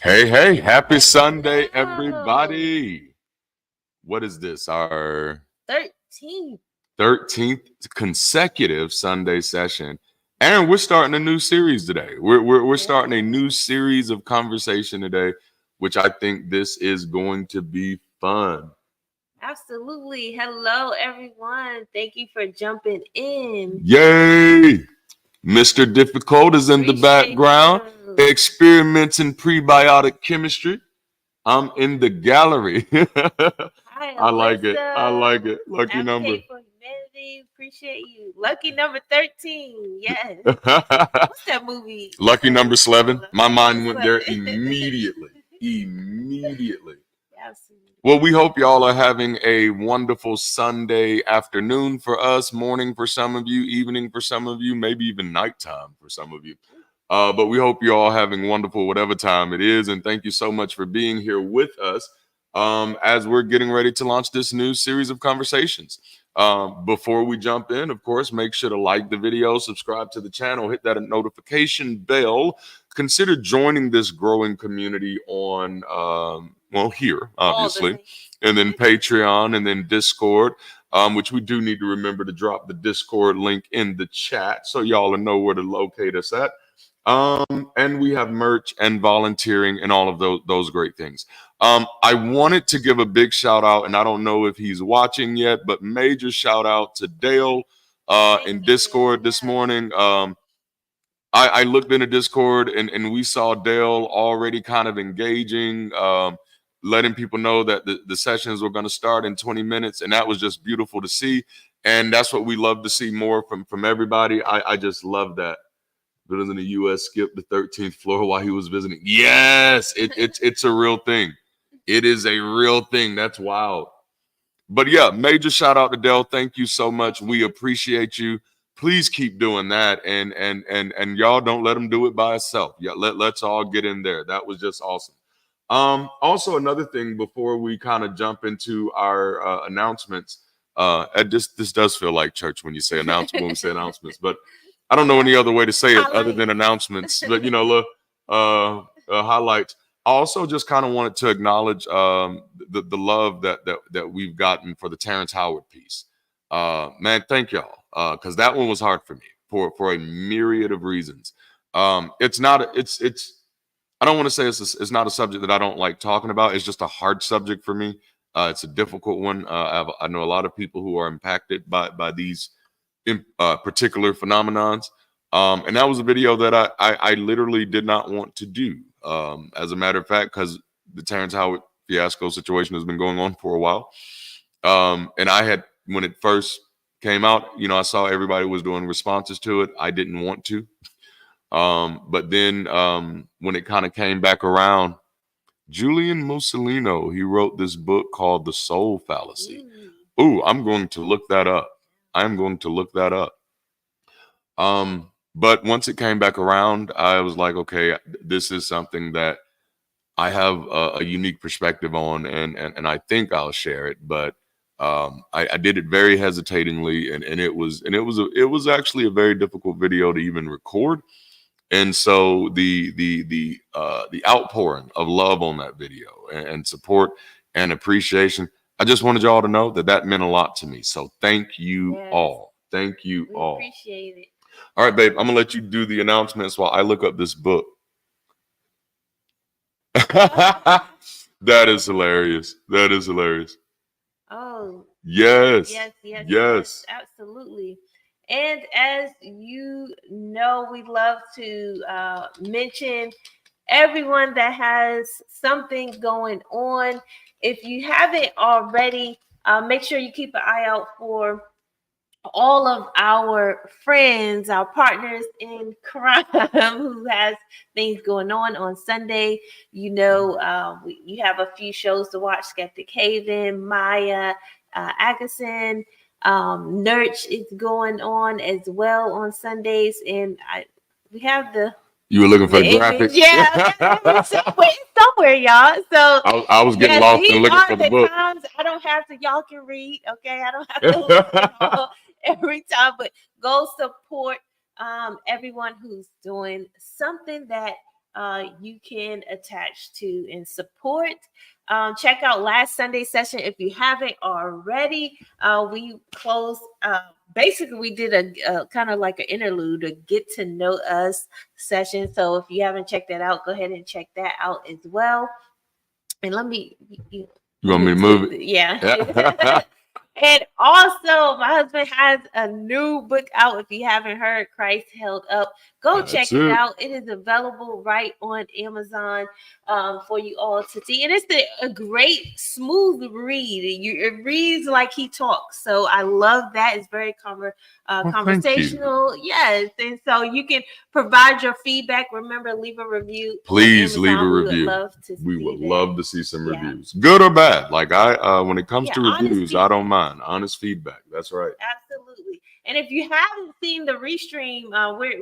Hey, happy Sunday, everybody. What is this? Our 13th consecutive Sunday session. And we're starting a new series today. We're starting a new series of conversation today, which I think this is going to be fun. Absolutely. Hello, everyone. Thank you for jumping in. Yay! Mr. Difficult is in the background, experimenting prebiotic chemistry. I'm in the gallery. Hi, I like it. Lucky Advocate number. for humanity. Appreciate you. Lucky number 13. Yes. What's that movie? Lucky number 11. My mind went there immediately. Absolutely. Well, we hope y'all are having a wonderful Sunday afternoon for us, morning for some of you, evening for some of you, maybe even nighttime for some of you. But we hope you're all having wonderful whatever time it is. And thank you so much for being here with us as we're getting ready to launch this new series of conversations. Before we jump in, of course, make sure to like the video, subscribe to the channel, hit that notification bell. Consider joining this growing community on, here, obviously, and then Patreon and then Discord, which we do need to remember to drop the Discord link in the chat so y'all know where to locate us at. And we have merch and volunteering and all of those great things. I wanted to give a big shout out, and I don't know if he's watching yet, but major shout out to Dale in Discord this morning. I looked into Discord and we saw Dale already kind of engaging, letting people know that the sessions were going to start in 20 minutes. And that was just beautiful to see. And that's what we love to see more from everybody. I just love that. But in the U.S. skipped the 13th floor while he was visiting. Yes, it's a real thing. It is a real thing. That's wild. But yeah, major shout out to Dell. Thank you so much. We appreciate you. Please keep doing that. And y'all don't let him do it by himself. Yeah, let's all get in there. That was just awesome. Also, another thing before we kind of jump into our announcements. This does feel like church when you say announcement, when we say announcements, but I don't know any other way to say it other than announcements, but highlights. I also just kind of wanted to acknowledge the love that we've gotten for the Terrence Howard piece. Man, thank y'all, because that one was hard for me for a myriad of reasons. I don't want to say it's not a subject that I don't like talking about. It's just a hard subject for me. It's a difficult one. I know a lot of people who are impacted by these particular phenomenons. And that was a video that I literally did not want to do. As a matter of fact, because the Terrence Howard fiasco situation has been going on for a while. And I had, when it first came out, I saw everybody was doing responses to it. I didn't want to. But then when it kind of came back around, Julian Mussolino, he wrote this book called The Soul Fallacy. I'm going to look that up. But once it came back around, I was like, okay, this is something that I have a unique perspective on, and I think I'll share it. But I did it very hesitatingly, and it was actually a very difficult video to even record. And so the outpouring of love on that video and support and appreciation, I just wanted y'all to know that that meant a lot to me. So thank you Yes, all. Thank you we all. appreciate it. All right, babe, I'm gonna let you do the announcements while I look up this book. That is hilarious. That is hilarious. Oh, Yes. yes, absolutely. And as you know, we love to mention everyone that has something going on. If you haven't already, make sure you keep an eye out for all of our friends, our partners in crime who has things going on Sunday. You know, you have a few shows to watch: Skeptic Haven, Maya, Agason, Nurch is going on as well on Sundays, and we have the. You were looking for the image, graphics. yeah, somewhere, y'all. So I was getting lost these and looking are for the the book. times I don't have to. Y'all can read, okay? I don't have to listen all every time, but go support everyone who's doing something that you can attach to and support. Check out last Sunday session if you haven't already. We closed. Basically, we did a kind of like an interlude, a get to know us session. So if you haven't checked that out, go ahead and check that out as well. And let me. You want me to move it? Yeah. And also, my husband has a new book out. If you haven't heard, Christ Held Up, go check it out. It is available right on Amazon for you all to see. And it's a great, smooth read. It reads like he talks. So I love that. It's very conversational. Yes. And so you can provide your feedback. Remember, leave a review. Please leave a review. We would love to see some reviews, good or bad. Like when it comes to reviews, I don't mind honest feedback. That's right. Absolutely. And if you haven't seen the restream,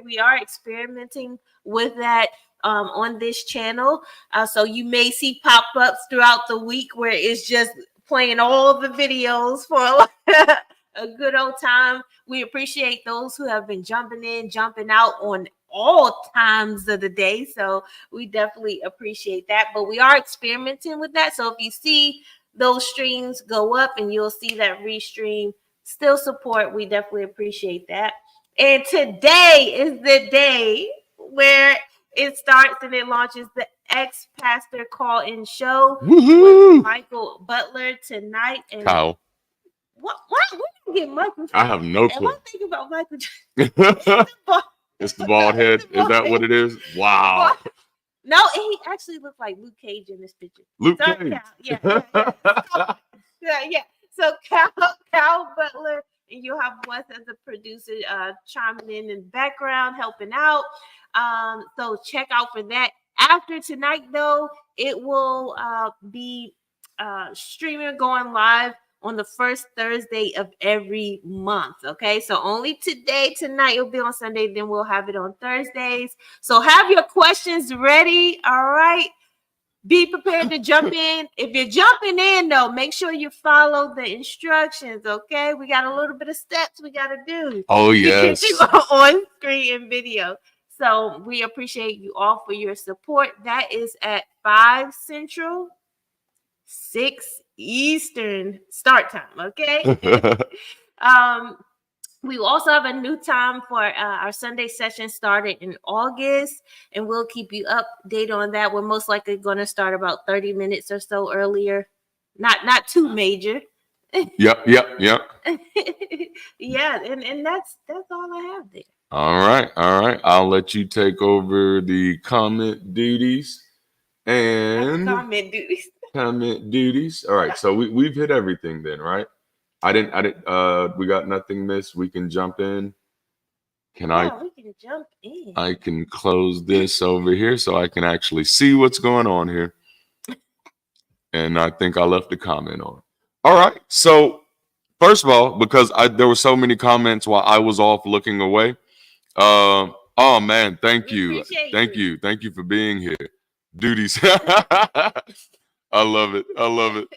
we are experimenting with that on this channel. So you may see pop-ups throughout the week where it's just playing all the videos for a good old time. We appreciate those who have been jumping in, jumping out on all times of the day. So we definitely appreciate that. But we are experimenting with that. So if you see those streams go up and you'll see that restream, still support. We definitely appreciate that. And today is the day where it starts and it launches the X Pastor Call-In Show with Michael Butler tonight. And Kyle. What? We didn't get Michael. I have no clue. Am I thinking about Michael? It's the bald head. Is that what it is? Wow. No, he actually looked like Luke Cage in this picture. Luke Cage. Yeah. So Cal Butler, and you'll have Wes as a producer chiming in the background, helping out. So check out for that. After tonight, though, it will be streaming, going live on the first Thursday of every month. Okay, so only tonight it'll be on Sunday, then we'll have it on Thursdays. So have your questions ready. All right, be prepared to jump in. If you're jumping in, though, make sure you follow the instructions. Okay, we got a little bit of steps we got to do. Oh yes, to get you on screen and video. So we appreciate you all for your support. That is at 5 Central, 6 Eastern start time, okay? We also have a new time for our Sunday session started in August, and we'll keep you updated on that. We're most likely going to start about 30 minutes or so earlier. Not too major. Yep. Yeah, and that's all I have there. All right. I'll let you take over the comment duties. And comment duties. All right, so we've hit everything then, right? I didn't we got nothing missed. We can jump in. We can jump in. I can close this over here so I can actually see what's going on here. And I think I left a comment on. All right. So first of all, because there were so many comments while I was off looking away, Oh man, thank We you. appreciate Thank you. you. Thank you for being here. Duties. I love it. I love it.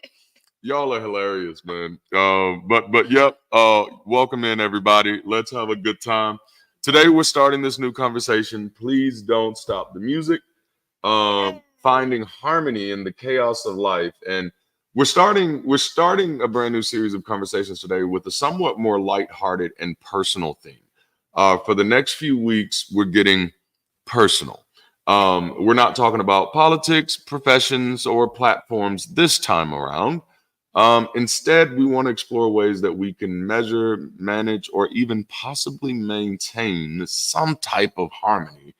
Y'all are hilarious, man. But yep. Welcome in everybody. Let's have a good time. Today we're starting this new conversation. Please don't stop the music. Finding harmony in the chaos of life, and we're starting a brand new series of conversations today with a somewhat more lighthearted and personal theme. For the next few weeks, we're getting personal. We're not talking about politics, professions, or platforms this time around. Instead, we want to explore ways that we can measure, manage, or even possibly maintain some type of harmony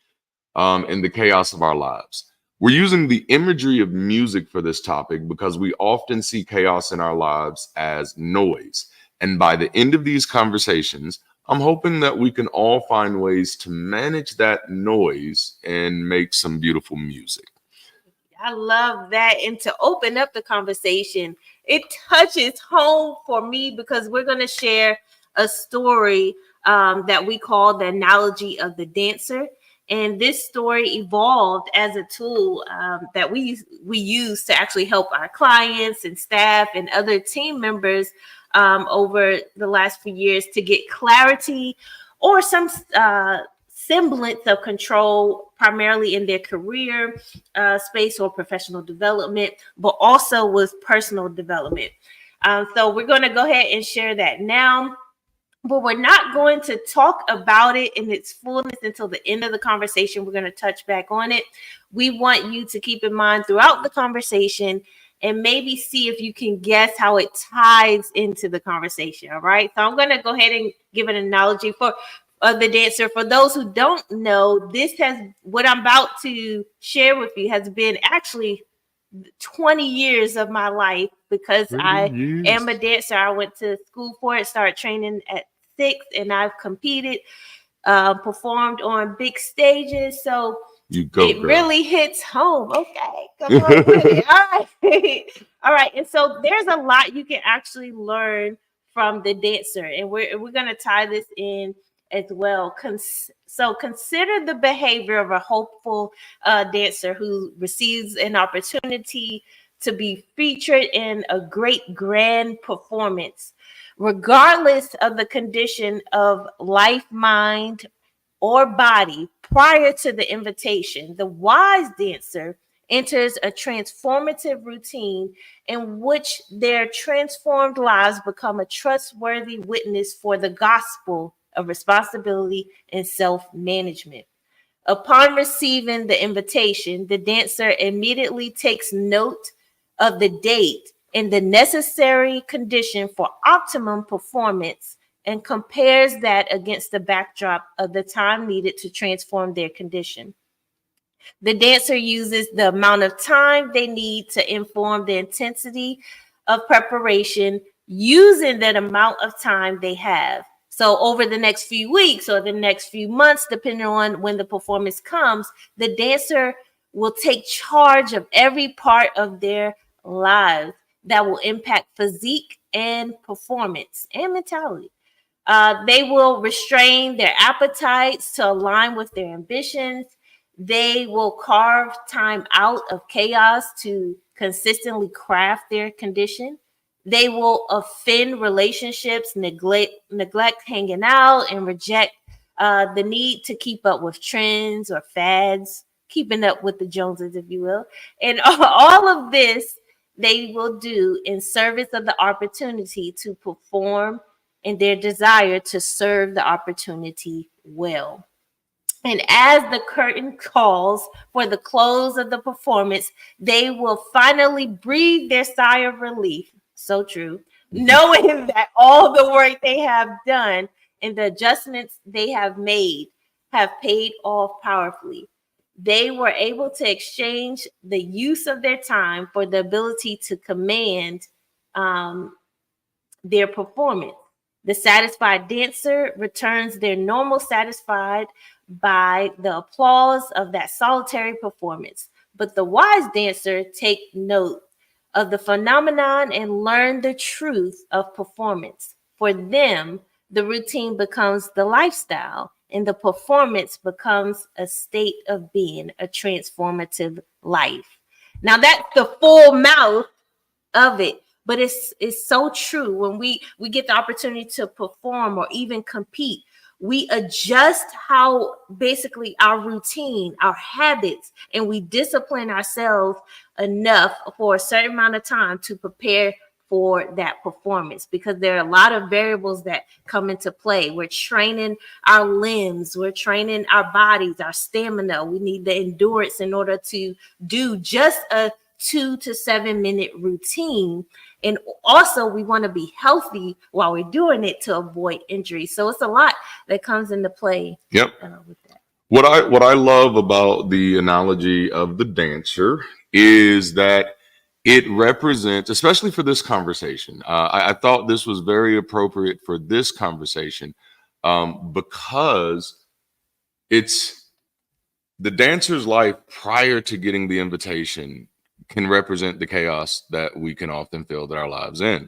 in the chaos of our lives. We're using the imagery of music for this topic because we often see chaos in our lives as noise. And by the end of these conversations, I'm hoping that we can all find ways to manage that noise and make some beautiful music. I love that. And to open up the conversation, it touches home for me because we're going to share a story that we call the analogy of the dancer. And this story evolved as a tool that we use to actually help our clients and staff and other team members over the last few years to get clarity or some semblance of control, primarily in their career space or professional development, but also with personal development. So we're going to go ahead and share that now. But we're not going to talk about it in its fullness until the end of the conversation. We're going to touch back on it. We want you to keep in mind throughout the conversation and maybe see if you can guess how it ties into the conversation. All right. So I'm going to go ahead and give an analogy for the dancer. For those who don't know, what I'm about to share with you has been actually 20 years of my life because I am a dancer. I went to school for it, started training at 6, and I've competed, performed on big stages. So really hits home. Okay, come on with it. All right. All right. And so there's a lot you can actually learn from the dancer. And we're going to tie this in as well. So consider the behavior of a hopeful dancer who receives an opportunity to be featured in a great grand performance. Regardless of the condition of life, mind, or body prior to the invitation, the wise dancer enters a transformative routine in which their transformed lives become a trustworthy witness for the gospel of responsibility and self-management. Upon receiving the invitation, the dancer immediately takes note of the date and the necessary condition for optimum performance and compares that against the backdrop of the time needed to transform their condition. The dancer uses the amount of time they need to inform the intensity of preparation using that amount of time they have. So over the next few weeks or the next few months, depending on when the performance comes, the dancer will take charge of every part of their lives that will impact physique and performance and mentality. They will restrain their appetites to align with their ambitions. They will carve time out of chaos to consistently craft their condition. They will offend relationships, neglect hanging out, and reject the need to keep up with trends or fads, keeping up with the Joneses, if you will. And all of this they will do in service of the opportunity to perform and their desire to serve the opportunity well. And as the curtain calls for the close of the performance, they will finally breathe their sigh of relief. So true. Knowing that all the work they have done and the adjustments they have made have paid off powerfully. They were able to exchange the use of their time for the ability to command their performance. The satisfied dancer returns their normal satisfied by the applause of that solitary performance. But the wise dancer take note of the phenomenon and learn the truth of performance. For them, the routine becomes the lifestyle, and the performance becomes a state of being, a transformative life. Now that's the full mouth of it, but it's so true. When we get the opportunity to perform or even compete, we adjust how basically our routine, our habits, and we discipline ourselves enough for a certain amount of time to prepare for that performance, because there are a lot of variables that come into play. We're training our limbs, we're training our bodies, our stamina. We need the endurance in order to do just a 2 to 7 minute routine. And also we want to be healthy while we're doing it to avoid injury. So it's a lot that comes into play. Yep. With that. What I love about the analogy of the dancer is that it represents, especially for this conversation, I thought this was very appropriate for this conversation, because it's the dancer's life prior to getting the invitation can represent the chaos that we can often feel that our lives in,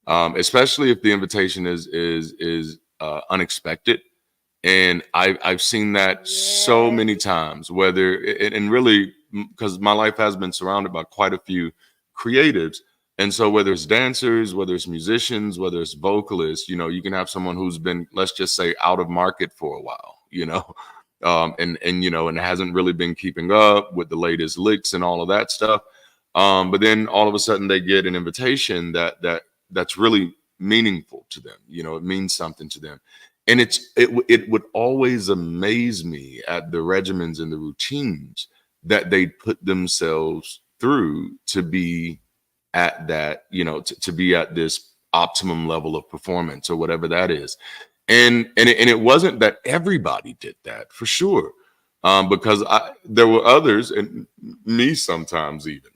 especially if the invitation is unexpected. And I've seen that so many times, whether and really, because my life has been surrounded by quite a few creatives. And so whether it's dancers, whether it's musicians, whether it's vocalists, you know, you can have someone who's been, let's just say, out of market for a while, you know, and you know, and hasn't really been keeping up with the latest licks and all of that stuff. But then all of a sudden they get an invitation that's really meaningful to them. You know, it means something to them. And it would always amaze me at the regimens and the routines that they put themselves through to be at that, you know, to be at this optimum level of performance or whatever that is. And it wasn't that everybody did that, for sure, because there were others, and me sometimes even,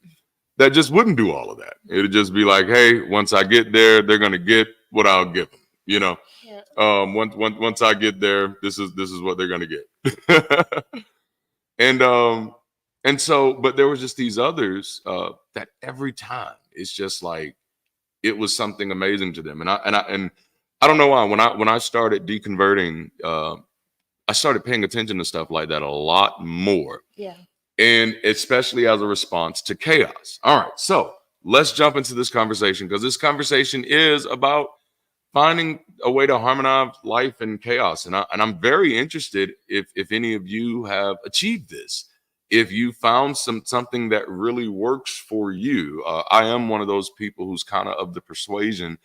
that just wouldn't do all of that. It'd just be like, hey, once I get there, they're gonna get what I'll give them, you know. Once I get there, this is what they're gonna get. and so, but there was just these others that every time it's just like it was something amazing to them. And I don't know why, when I started deconverting, I started paying attention to stuff like that a lot more. Yeah. And especially as a response to chaos. All right, so let's jump into this conversation, because this conversation is about finding a way to harmonize life and chaos. And I'm very interested if any of you have achieved this, if you found something that really works for you. I am one of those people who's kind of the persuasion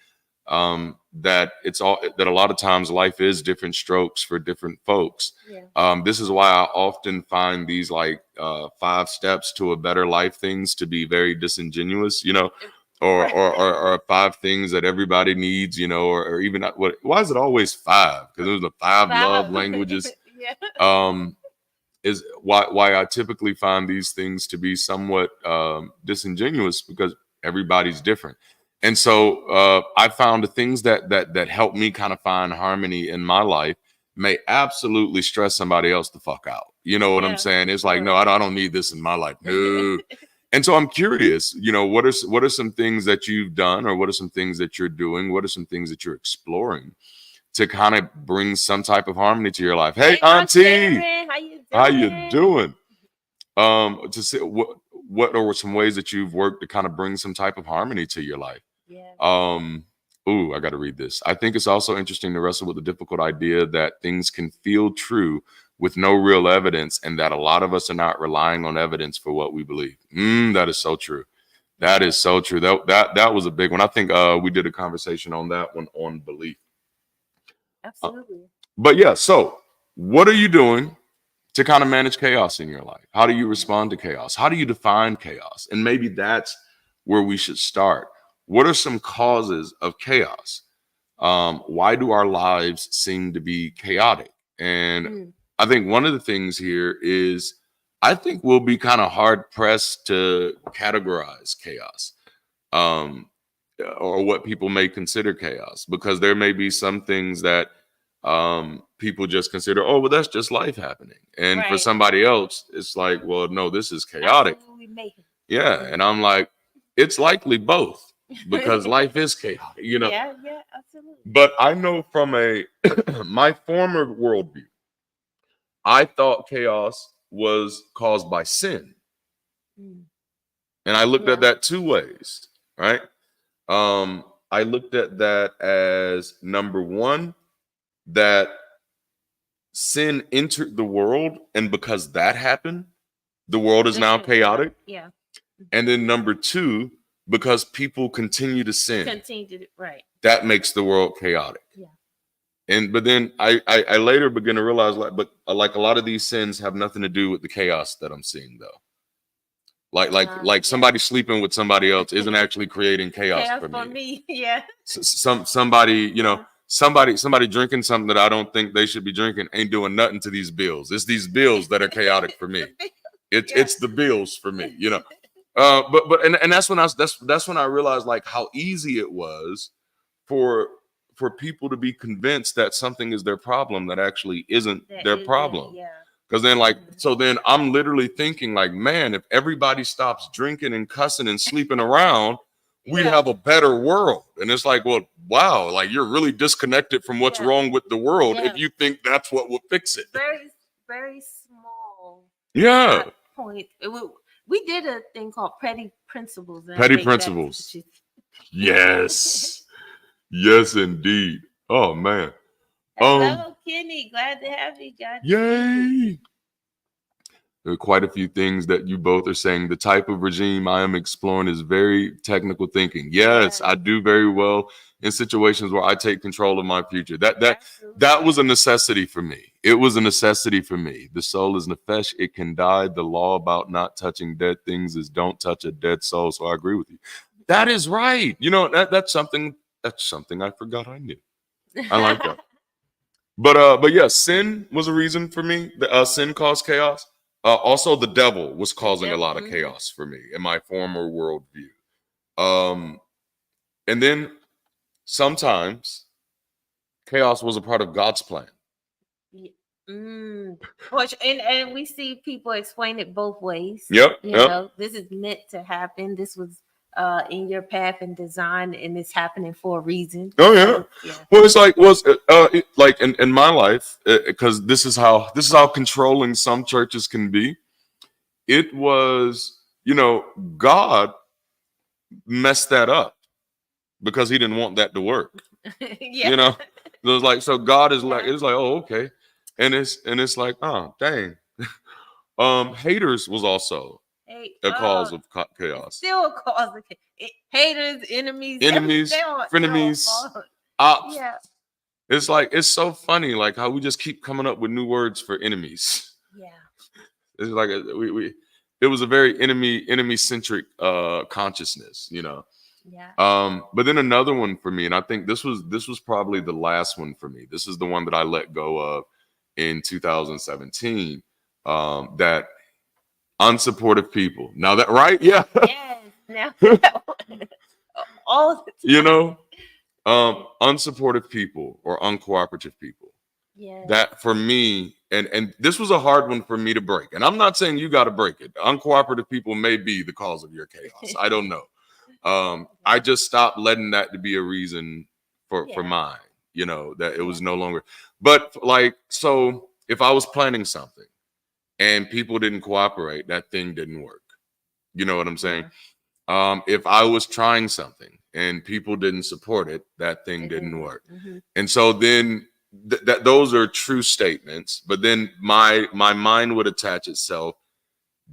that a lot of times life is different strokes for different folks. Yeah. This is why I often find these like 5 steps to a better life things to be very disingenuous, you know. Or 5 things that everybody needs, you know, or even why is it always 5? Because there's the 5 love languages. Yeah. Is why I typically find these things to be somewhat disingenuous, because everybody's different. And so I found the things that help me kind of find harmony in my life may absolutely stress somebody else the fuck out. You know what I'm saying? It's like, no, I don't need this in my life. No. And so I'm curious, you know, what are some things that you've done, or what are some things that you're doing? What are some things that you're exploring to kind of bring some type of harmony to your life? Hey, Auntie, how you doing? To see what are some ways that you've worked to kind of bring some type of harmony to your life? Yeah. I got to read this. I think it's also interesting to wrestle with the difficult idea that things can feel true with no real evidence, and that a lot of us are not relying on evidence for what we believe. That is so true. That is so true. That was a big one. I think we did a conversation on that one, on belief. Absolutely. But yeah, so what are you doing to kind of manage chaos in your life? How do you respond to chaos? How do you define chaos? And maybe that's where we should start. What are some causes of chaos? Why do our lives seem to be chaotic? And I think one of the things here is, I think we'll be kind of hard pressed to categorize chaos, or what people may consider chaos, because there may be some things that people just consider, oh, well, that's just life happening. And for somebody else, it's like, well, no, this is chaotic. Yeah. And I'm like, it's likely both, because life is chaotic, you know? Yeah, absolutely. But I know from my former worldview, I thought chaos was caused by sin. Mm. And I looked Yeah. at that two ways, right? I looked at that as number one, that sin entered the world, and because that happened, the world is now chaotic. Yeah. And then number two, because people continue to sin, Right. that makes the world chaotic. Yeah. But then I later begin to realize, like a lot of these sins have nothing to do with the chaos that I'm seeing, though. Like somebody sleeping with somebody else isn't actually creating chaos for me. Yeah. Somebody, somebody drinking something that I don't think they should be drinking ain't doing nothing to these bills. It's these bills that are chaotic for me. It's the bills for me, But that's when I realized, like, how easy it was for people to be convinced that something is their problem that actually isn't their problem. Yeah. Because then, so then I'm literally thinking, like, man, if everybody stops drinking and cussing and sleeping around, we'd have a better world. And it's like, well, wow, like, you're really disconnected from what's wrong with the world if you think that's what will fix it. Very, very small. Yeah. Point. We did a thing called petty principles. Petty principles. Yes. Yes, indeed. Oh, man. Hello, Kenny. Glad to have you guys. Yay. There are quite a few things that you both are saying. The type of regime I am exploring is very technical thinking. Yes, I do very well in situations where I take control of my future. That was a necessity for me. It was a necessity for me. The soul is nefesh. It can die. The law about not touching dead things is don't touch a dead soul. So I agree with you. That is right. That's something I forgot I knew. I like that. But yeah, sin was a reason for me. Sin caused chaos. Also, the devil was causing a lot of chaos for me in my former worldview. And then sometimes chaos was a part of God's plan. And we see people explain it both ways. Yep. This is meant to happen. This was in your path and design, and it's happening for a reason. Oh yeah. Well, it's like in my life, because this is how controlling some churches can be. It was, God messed that up because He didn't want that to work. It was like, so God is like, it's like, oh, okay, and it's like, oh, dang. Haters was also a cause of chaos. Still a cause of haters, enemies, frenemies, ops. Yeah. It's like, it's so funny, like how we just keep coming up with new words for enemies. Yeah. It's like it was a very enemy centric consciousness, Yeah. But then another one for me, and I think this was probably the last one for me. This is the one that I let go of in 2017. That unsupportive people. Now that right? Yeah. Yes. Now all the time. Unsupportive people or uncooperative people. Yeah. That for me, and this was a hard one for me to break. And I'm not saying you got to break it. Uncooperative people may be the cause of your chaos. I don't know. I just stopped letting that to be a reason for mine. That it was no longer. But like, so if I was planning something and people didn't cooperate, that thing didn't work. You know what I'm saying? If I was trying something and people didn't support it, that thing didn't work. Mm-hmm. And so then those are true statements, but then my mind would attach itself.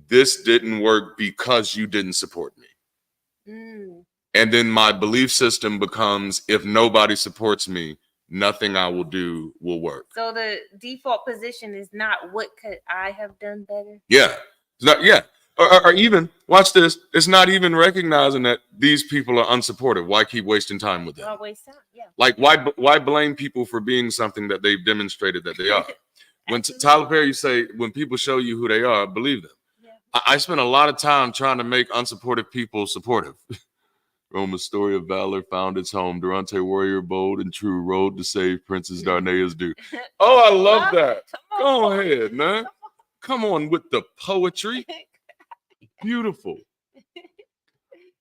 This didn't work because you didn't support me. And then my belief system becomes, if nobody supports me, nothing I will do will work. So the default position is not, what could I have done better? Yeah. It's not, yeah. Or even, watch this, it's not even recognizing that these people are unsupportive. Why keep wasting time with them? Why waste time? Yeah. Like, why blame people for being something that they've demonstrated that they are? When Tyler Perry say, when people show you who they are, believe them. Yeah. I spent a lot of time trying to make unsupportive people supportive. Roma's story of valor found its home. Darante, warrior, bold and true, rode to save Princess Darnaya's due. Oh, I love that. Go ahead, man. Come on with the poetry. Beautiful.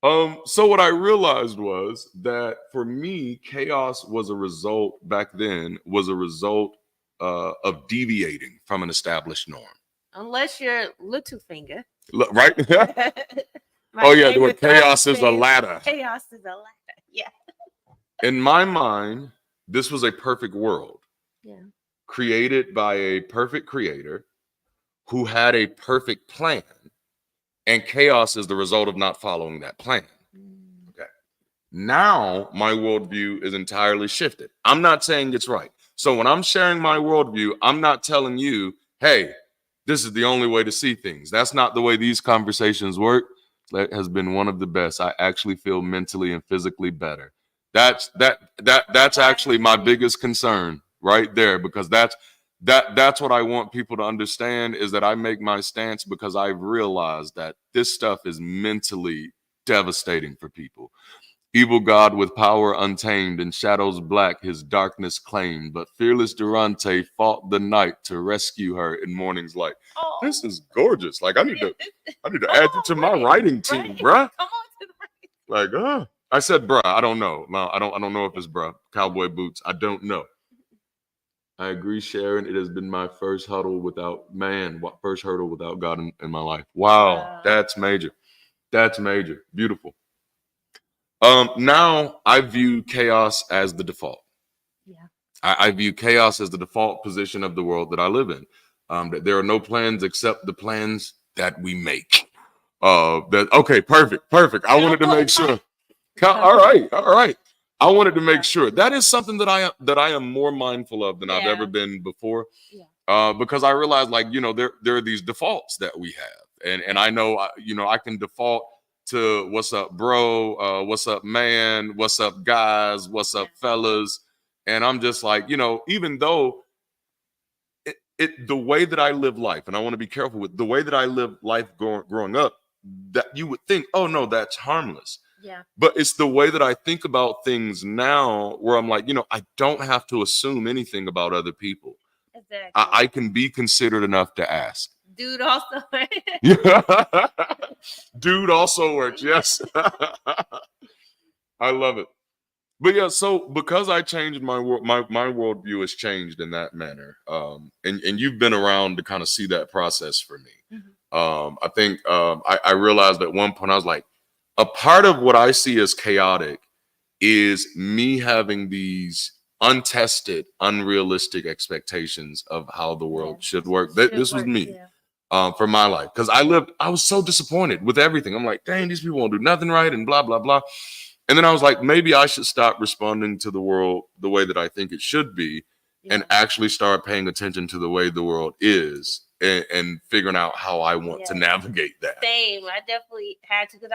So what I realized was that for me, chaos was a result back then, was a result of deviating from an established norm. Unless you're Littlefinger. Look, right? My Oh yeah, the favorite chaos Thrones is a fan. ladder. Chaos is a ladder. Yeah. In my mind, this was a perfect world. Yeah. Created by a perfect creator who had a perfect plan, and chaos is the result of not following that plan. Okay. Now my worldview is entirely shifted. I'm not saying it's right. So when I'm sharing my worldview, I'm not telling you, hey, this is the only way to see things. That's not the way these conversations work. That has been one of the best. I actually feel mentally and physically better. That's actually my biggest concern right there, because that's what I want people to understand, is that I make my stance because I've realized that this stuff is mentally devastating for people. Evil God with power untamed and shadows black, his darkness claimed. But fearless Darante fought the night to rescue her in morning's light. Oh. This is gorgeous. Like I need to add you to my writing team, bruh. Come on to the writing. Like, I said, bruh. I don't know. No, I don't know if it's bruh. Cowboy boots. I don't know. I agree, Sharon. It has been my first hurdle without God in my life. Wow, that's major. That's major. Beautiful. Now I view chaos as the default. Yeah. I view chaos as the default position of the world that I live in. That there are no plans except the plans that we make. Okay, perfect. I wanted to make sure. All right. I wanted to make sure. That is something that I am more mindful of than I've ever been before. Yeah. Because I realize, like, there are these defaults that we have, and I know, I can default to what's up, bro, what's up, man, what's up, guys, what's up, fellas. And I'm just like, even though the way that I live life, and I want to be careful with the way that I live life growing up, that you would think, oh no, that's harmless. Yeah. But it's the way that I think about things now, where I'm like, I don't have to assume anything about other people. Exactly. I can be considerate enough to ask. Dude also. Yeah. Dude also works. Yes. I love it. But yeah, so because I changed my worldview has changed in that manner. And you've been around to kind of see that process for me. Mm-hmm. I think I realized at one point, I was like, a part of what I see as chaotic is me having these untested, unrealistic expectations of how the world should work. This was me. Yeah. For my life, because I was so disappointed with everything. I'm like, dang, these people won't do nothing right, and blah, blah, blah. And then I was like, maybe I should stop responding to the world the way that I think it should be, and actually start paying attention to the way the world is, and figuring out how I want to navigate that. Same. I definitely had to, because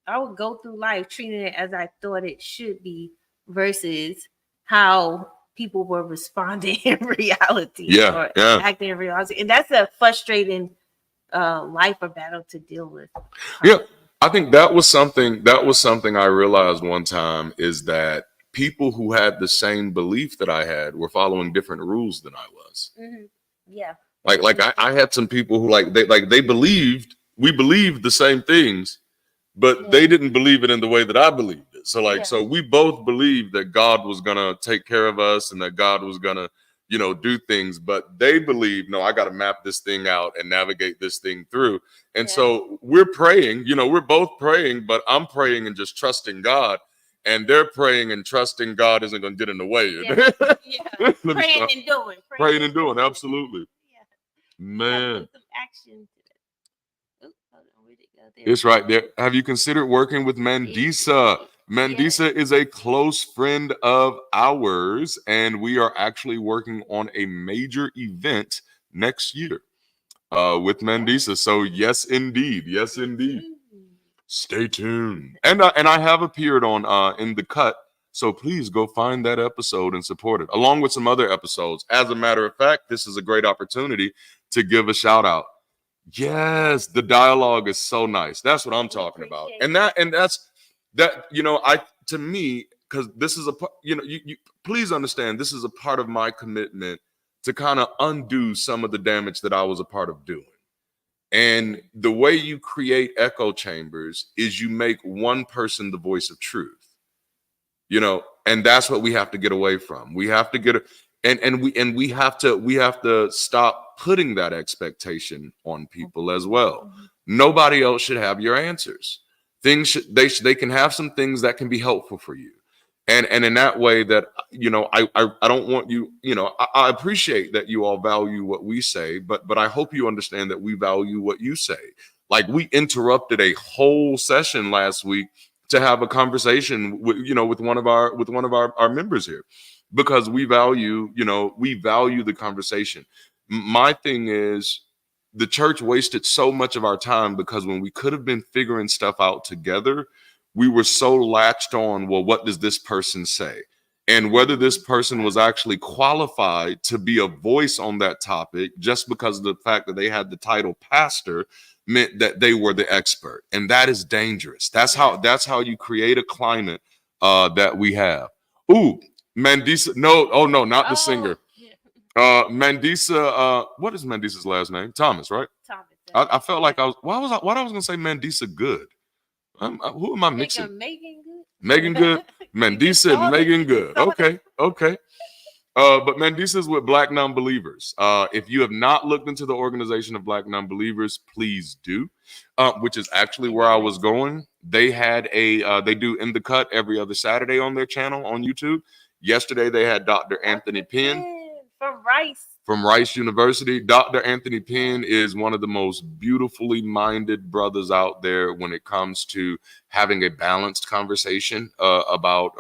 I would go through life treating it as I thought it should be versus how people were responding in reality, or acting in reality. And that's a frustrating life or battle to deal with. Yeah. I think that was something I realized one time, is that people who had the same belief that I had were following different rules than I was. Mm-hmm. Yeah. Like I had some people who we believed the same things, but they didn't believe it in the way that I believed it. So so we both believed that God was gonna take care of us and that God was gonna, do things, but they believe, no, I got to map this thing out and navigate this thing through. And so we're praying, we're both praying, but I'm praying and just trusting God, and they're praying and trusting God isn't going to get in the way. Yeah. Praying and doing. Absolutely. Yeah. Man. Some action. Oops, hold on. Where'd it go? There. It's right there. Have you considered working with Mandisa? Mandisa is a close friend of ours, and we are actually working on a major event next year with Mandisa. So yes, indeed. Stay tuned. And I have appeared on In the Cut, so please go find that episode and support it, along with some other episodes. As a matter of fact, this is a great opportunity to give a shout out. Yes, the dialogue is so nice. That's what I'm talking about. And that's to me, because this is you please understand, this is a part of my commitment to kind of undo some of the damage that I was a part of doing. And the way you create echo chambers is you make one person the voice of truth, and that's what we have to get away from. We have to And we have to stop putting that expectation on people as well. Nobody else should have your answers. They can have some things that can be helpful for you, and in that way that I don't want you, I appreciate that you all value what we say, but I hope you understand that we value what you say. Like, we interrupted a whole session last week to have a conversation with one of our members here, because we value the conversation. My thing is, the church wasted so much of our time because when we could have been figuring stuff out together, we were so latched on, well, what does this person say? And whether this person was actually qualified to be a voice on that topic just because of the fact that they had the title pastor meant that they were the expert. And that is dangerous. That's how you create a climate that we have. Ooh, Mandisa. No, oh no, not the singer. Mandisa, what is Mandisa's last name? Thomas, right? Thomas. I felt like I was gonna say Mandisa Good. Who am I mixing? Megan Good. Megan Good, Mandisa and Megan Good. Okay. But Mandisa's with Black Non-Believers. If you have not looked into the organization of Black Non-Believers, please do. Which is actually where I was going. They had they do In the Cut every other Saturday on their channel on YouTube. Yesterday they had Dr. Anthony Penn from Rice University. Dr. Anthony Penn is one of the most beautifully minded brothers out there when it comes to having a balanced conversation about.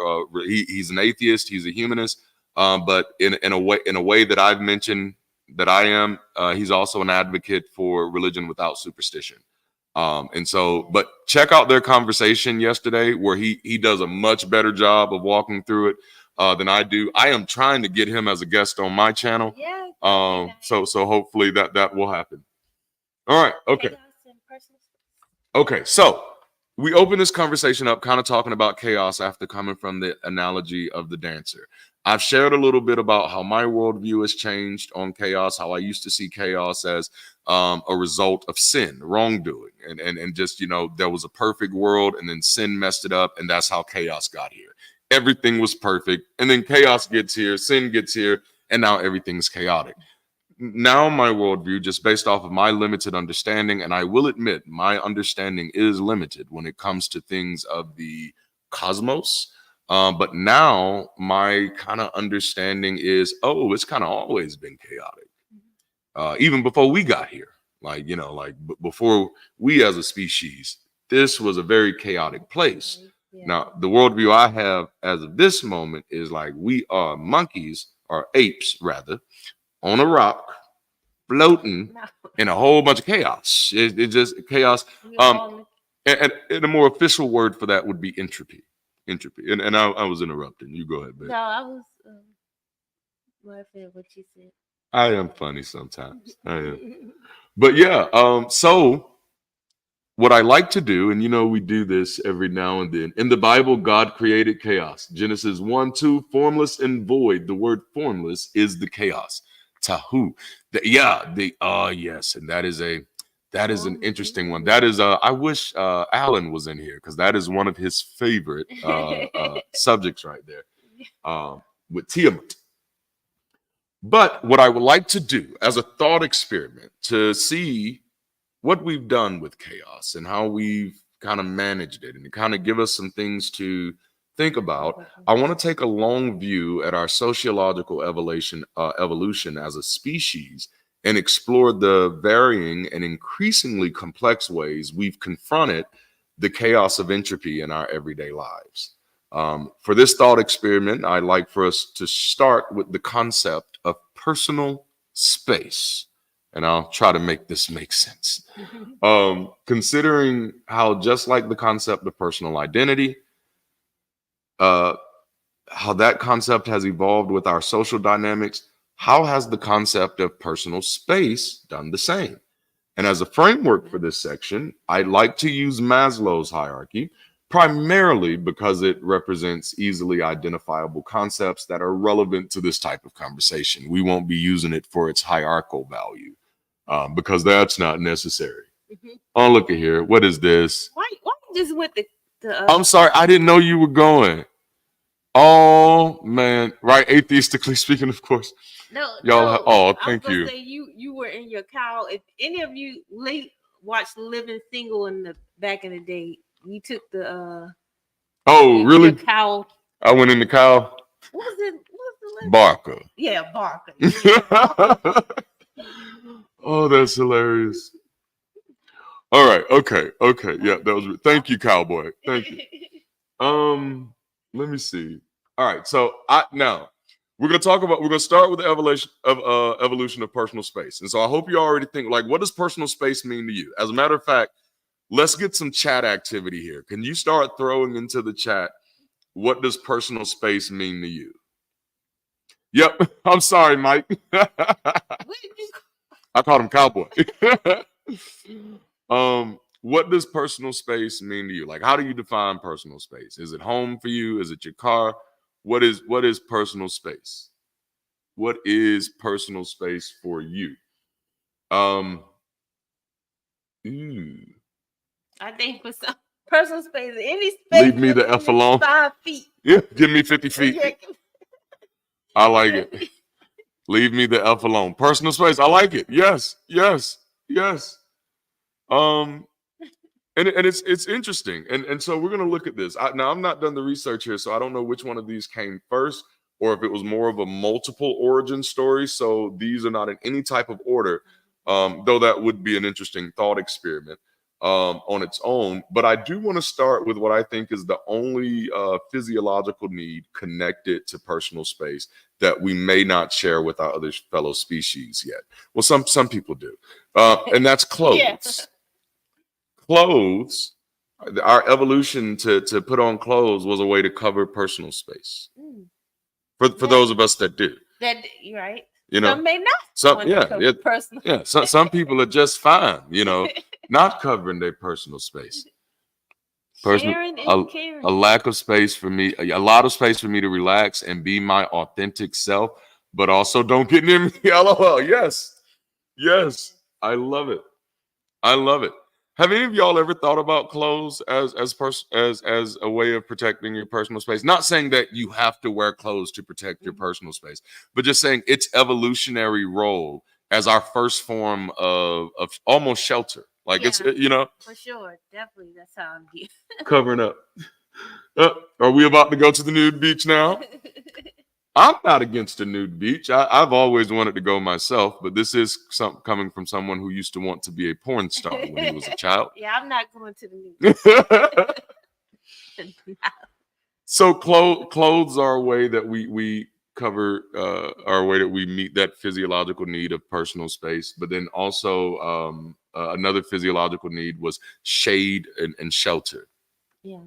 He's an atheist. He's a humanist. But in a way that I've mentioned that I am, he's also an advocate for religion without superstition. But check out their conversation yesterday, where he does a much better job of walking through it than I do. I am trying to get him as a guest on my channel. So hopefully that will happen. All right. Okay. So we open this conversation up kind of talking about chaos after coming from the analogy of the dancer. I've shared a little bit about how my worldview has changed on chaos, how I used to see chaos as a result of sin, wrongdoing, and just, there was a perfect world and then sin messed it up, and that's how chaos got here. Everything was perfect, and then chaos gets here, sin gets here, and now everything's chaotic. Now my worldview, just based off of my limited understanding, and I will admit my understanding is limited when it comes to things of the cosmos, but now my kind of understanding is, it's kind of always been chaotic. Even before we got here, before we as a species, this was a very chaotic place. Now, the worldview I have as of this moment is like, we are monkeys, or apes rather, on a rock, floating in a whole bunch of chaos. It's just chaos. And a more official word for that would be entropy. And I was interrupting. You go ahead, babe. No, I was laughing at what you said. I am funny sometimes. I am. But yeah, so what I like to do, and we do this every now and then. In the Bible, God created chaos. Genesis 1:2, formless and void. The word formless is the chaos. Tahu. Yes, and that is an interesting one. That is I wish Alan was in here, because that is one of his favorite subjects right there, with Tiamat. But what I would like to do as a thought experiment to see what we've done with chaos and how we've kind of managed it, and to kind of give us some things to think about, I want to take a long view at our sociological evolution as a species, and explore the varying and increasingly complex ways we've confronted the chaos of entropy in our everyday lives. For this thought experiment, I'd like for us to start with the concept of personal space. And I'll try to make this make sense. Considering how, just like the concept of personal identity, how that concept has evolved with our social dynamics, how has the concept of personal space done the same? And as a framework for this section, I'd like to use Maslow's hierarchy, primarily because it represents easily identifiable concepts that are relevant to this type of conversation. We won't be using it for its hierarchical value, because that's not necessary. Oh, look at here. What is this? Why just with the I'm sorry. I didn't know you were going. Oh man, right? Atheistically speaking, of course. No, Y'all no. I was thank gonna you. say you were in your cow. If any of you watched Living Single in the back in the day, you took the Oh, your really? cow. I went in the cow. What was it? What was the last? Barker. Yeah, Barker. Yeah. Oh, that's hilarious. All right. Okay. Okay. Yeah, that was. Thank you, cowboy. Thank you. Let me see. All right. So now we're gonna start with the evolution of personal space. And so I hope you already think like, what does personal space mean to you? As a matter of fact, let's get some chat activity here. Can you start throwing into the chat what does personal space mean to you? Yep. I'm sorry, Mike. I called him cowboy. What does personal space mean to you? Like, how do you define personal space? Is it home for you? Is it your car? What is personal space? What is personal space for you? Um, I think for some personal space, any space, leave me the F alone. 5 feet. Yeah, give me 50 feet. Yeah. I like it. Leave me the F alone. Personal space. I like it. Yes, yes, yes. And it's interesting. And so we're gonna look at this. Now I'm not done the research here, so I don't know which one of these came first, or if it was more of a multiple origin story. So these are not in any type of order, though that would be an interesting thought experiment on its own. But I do want to start with what I think is the only physiological need connected to personal space that we may not share with our other fellow species yet. Well, some people do, and that's clothes. Yeah. Clothes, our evolution to put on clothes was a way to cover personal space for those of us that do. That you're right. You know, some may not. Some people are just fine. You know, not covering their personal space. A lack of space for me, a lot of space for me to relax and be my authentic self, but also don't get near me. LOL. Yes, I love it. I love it. Have any of y'all ever thought about clothes as a way of protecting your personal space? Not saying that you have to wear clothes to protect your personal space, but just saying its evolutionary role as our first form of almost shelter. Like it's for sure, definitely that's how I'm here. Covering up. Are we about to go to the nude beach now? I'm not against a nude beach. I've always wanted to go myself, but this is coming from someone who used to want to be a porn star when he was a child. Yeah, I'm not going to the nude beach. So clothes are a way that we cover, are a way that we meet that physiological need of personal space. But then also another physiological need was shade and shelter. Yeah.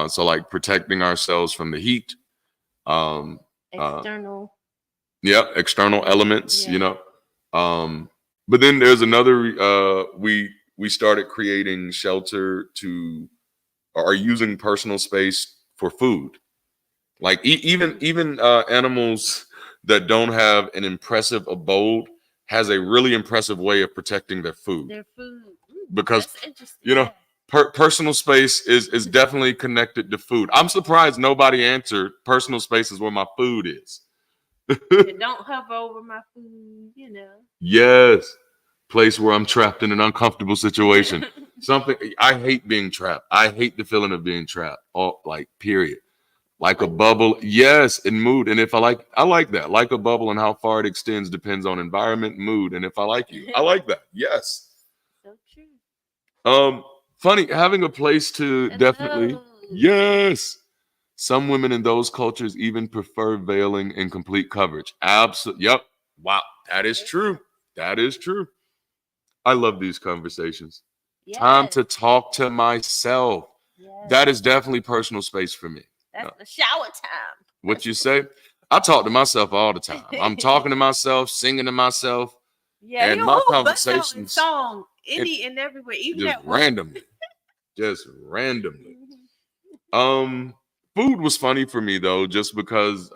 So like protecting ourselves from the heat. External elements, but then there's another we started creating shelter are using personal space for food, like even animals that don't have an impressive abode has a really impressive way of protecting their food. Because personal space is definitely connected to food. I'm surprised nobody answered personal space is where my food is. Don't hover over my food, Yes. Place where I'm trapped in an uncomfortable situation. Something I hate being trapped. I hate the feeling of being trapped. Period. Like a bubble. Yes, in mood. And if I like that. Like a bubble and how far it extends depends on environment, mood, and if I like you. I like that. Yes. So true. Funny, having a place to definitely. Yes. Some women in those cultures even prefer veiling and complete coverage. Absolutely. Yep. Wow. That is true. That is true. I love these conversations. Yes. Time to talk to myself. Yes. That is definitely personal space for me. That's the shower time. What you say? I talk to myself all the time. I'm talking to myself, singing to myself. Yeah, and my conversations song and everywhere, even just randomly. Just randomly. Food was funny for me though, just because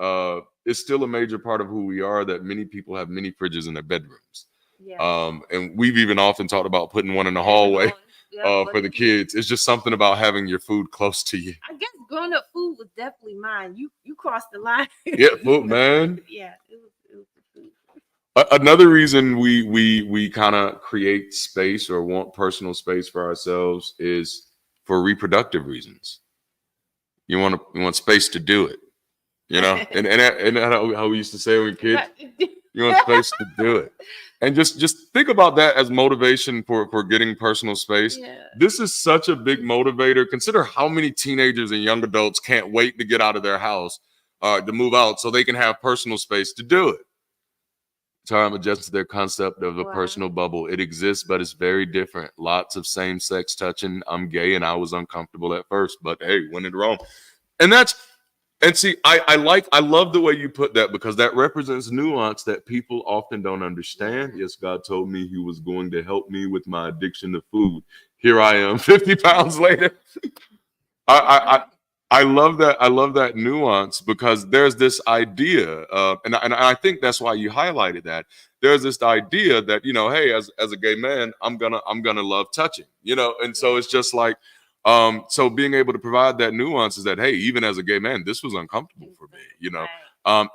it's still a major part of who we are, that many people have mini fridges in their bedrooms. Yeah. And we've even often talked about putting one in the hallway for the kids. It's just something about having your food close to you. I guess growing up food was definitely mine. You crossed the line. Yeah, food, man. Yeah, it was the food. Another reason we kind of create space or want personal space for ourselves is for reproductive reasons. You want space to do it, you know, and how we used to say when kids, you want space to do it, and just think about that as motivation for getting personal space. Yeah. This is such a big motivator. Consider how many teenagers and young adults can't wait to get out of their house, to move out, so they can have personal space to do it. So I'm adjusting to their concept of a personal bubble. It exists, but it's very different. Lots of same-sex touching. I'm gay, and I was uncomfortable at first, but hey, when in Rome. And see, I love the way you put that, because that represents nuance that people often don't understand. Yes, God told me he was going to help me with my addiction to food. Here I am, 50 pounds later. I love that. I love that nuance, because there's this idea, and I think that's why you highlighted that. There's this idea that, you know, hey, as a gay man, I'm gonna love touching, you know, and so it's just like, so being able to provide that nuance is that, hey, even as a gay man, this was uncomfortable for me, you know,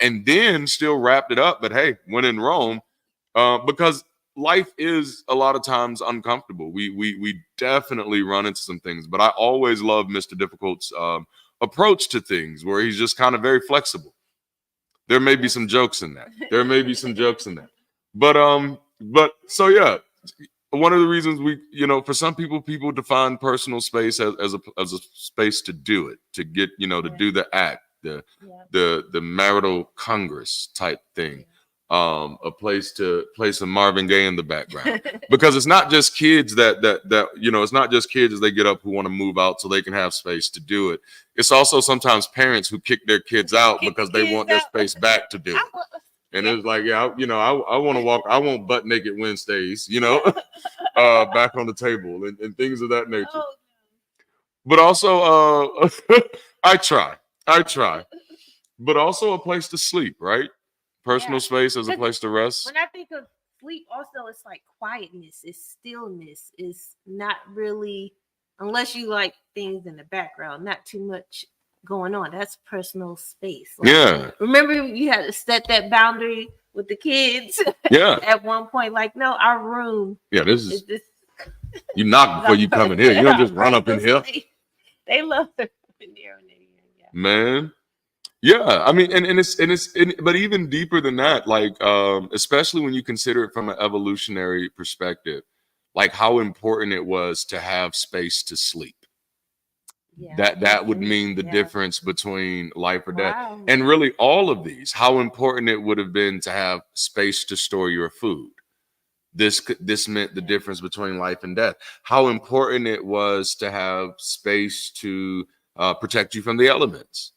and then still wrapped it up. But hey, when in Rome, because life is a lot of times uncomfortable. We definitely run into some things, but I always love Mr. Difficult's approach to things, where he's just kind of very flexible. There may be some jokes in that. But so yeah, one of the reasons we, you know, for some people define personal space as a space to do it, to get, you know, to do the act, the marital congress type thing. A place to play some Marvin Gaye in the background, because it's not just kids that you know, it's not just kids as they get up who want to move out so they can have space to do it. It's also sometimes parents who kick their kids out because they want their space back to do it. And it's like, yeah, you know, I want to walk, I want butt naked Wednesdays, you know, back on the table and things of that nature. But also, I try, but also a place to sleep, right? Personal space as a place to rest. When I think of sleep, also it's like quietness, it's stillness, it's not really, unless you like things in the background, not too much going on. That's personal space. Like, yeah. Remember, you had to set that boundary with the kids. Yeah. At one point, like, no, our room. Yeah, this is this. You knock before you come in here. You don't just run up in here. They love the in there. Yeah. Man. Yeah, I mean, but even deeper than that, like, especially when you consider it from an evolutionary perspective, like how important it was to have space to sleep. Yeah. That would mean the difference between life or death. Wow. And really all of these, how important it would have been to have space to store your food. This meant the difference between life and death. How important it was to have space to protect you from the elements.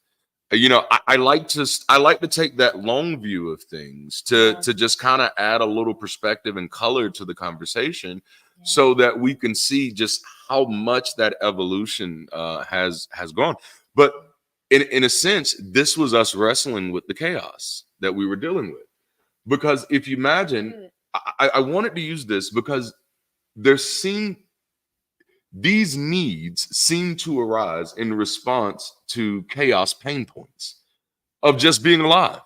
You know, I like to take that long view of things to just kind of add a little perspective and color to the conversation, so that we can see just how much that evolution has gone. But in a sense, this was us wrestling with the chaos that we were dealing with. Because if you imagine, I wanted to use this because these needs seem to arise in response to chaos pain points of just being alive.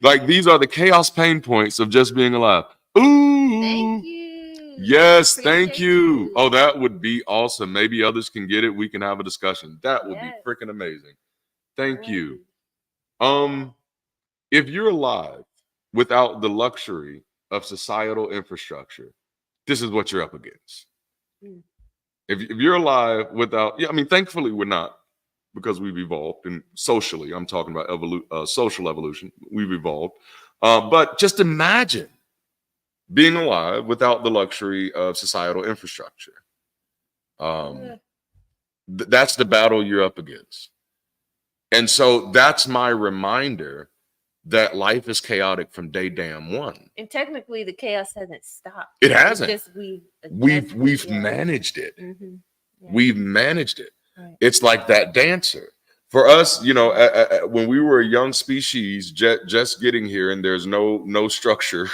Like, these are the chaos pain points of just being alive. Ooh. Thank you. Yes, thank you. Oh, that would be awesome. Maybe others can get it. We can have a discussion. That would be freaking amazing. Thank you. If you're alive without the luxury of societal infrastructure, this is what you're up against. If you're alive without, I mean, thankfully we're not, because we've evolved, and socially, I'm talking about social evolution, we've evolved. But just imagine being alive without the luxury of societal infrastructure. That's the battle you're up against. And so that's my reminder that life is chaotic from day damn one. And technically the chaos hasn't stopped. It hasn't. It's just we've managed it. Mm-hmm. Yeah. We've managed it. Right. It's like that dancer. For us, you know, when we were a young species, just getting here, and there's no structure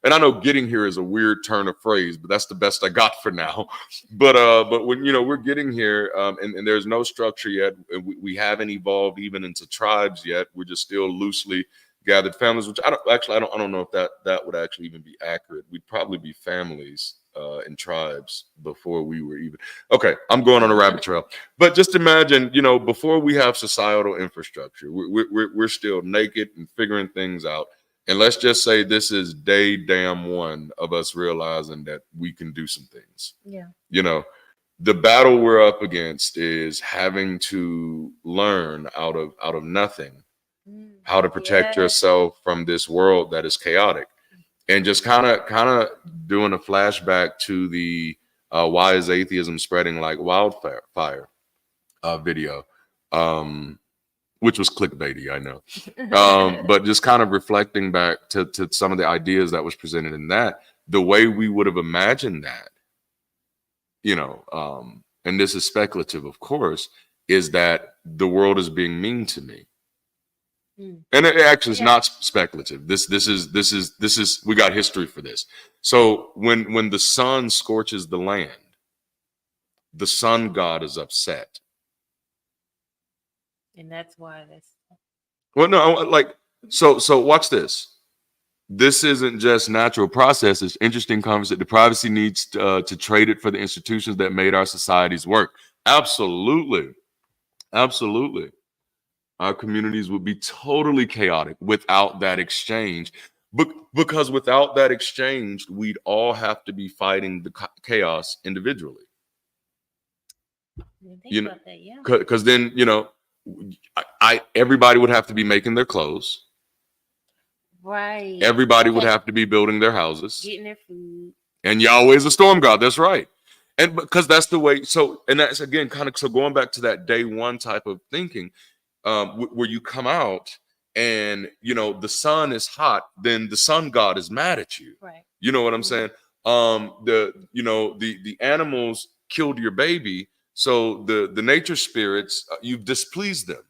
and I know getting here is a weird turn of phrase, but that's the best I got for now. But when we're getting here, and there's no structure yet, we haven't evolved even into tribes yet. We're just still loosely gathered families, which I don't know if that would actually even be accurate. We'd probably be families and tribes before we were even. Okay, I'm going on a rabbit trail, but just imagine, before we have societal infrastructure, we're still naked and figuring things out. And let's just say this is day damn one of us realizing that we can do some things. Yeah. The battle we're up against is having to learn out of nothing how to protect yourself from this world that is chaotic. And just kind of doing a flashback to the why is atheism spreading like wildfire video, which was clickbaity, I know. But just kind of reflecting back to some of the ideas that was presented in that, the way we would have imagined that, and this is speculative, of course, is that the world is being mean to me. And it actually is not speculative. This is we got history for this. So when the sun scorches the land, the sun god is upset. And that's why Well, no, like so watch this. This isn't just natural process. It's interesting conversation. The privacy needs to trade it for the institutions that made our societies work. Absolutely. Our communities would be totally chaotic without that exchange. Because without that exchange, we'd all have to be fighting the chaos individually. Because then, everybody would have to be making their clothes. Right. Everybody would have to be building their houses. Getting their food. And Yahweh's a storm god. That's right. And because that's the way. So, and that's again so going back to that day one type of thinking. Where you come out and the sun is hot, then the sun god is mad at you. Right. You know what I'm saying? The animals killed your baby, so the nature spirits, you've displeased them.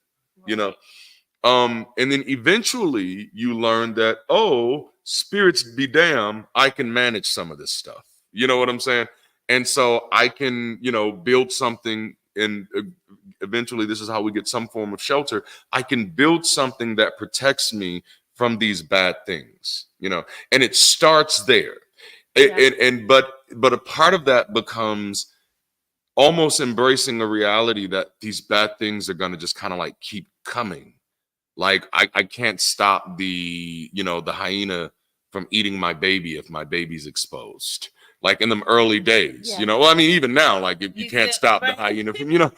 Right. And then eventually you learn that, spirits be damned, I can manage some of this stuff. You know what I'm saying? And so I can build something. And eventually this is how we get some form of shelter. I can build something that protects me from these bad things, and it starts there. But a part of that becomes almost embracing a reality that these bad things are going to just kind of like keep coming. Like I can't stop the hyena from eating my baby if my baby's exposed. Like in them early days, even now, like if you can't stop the hyena from,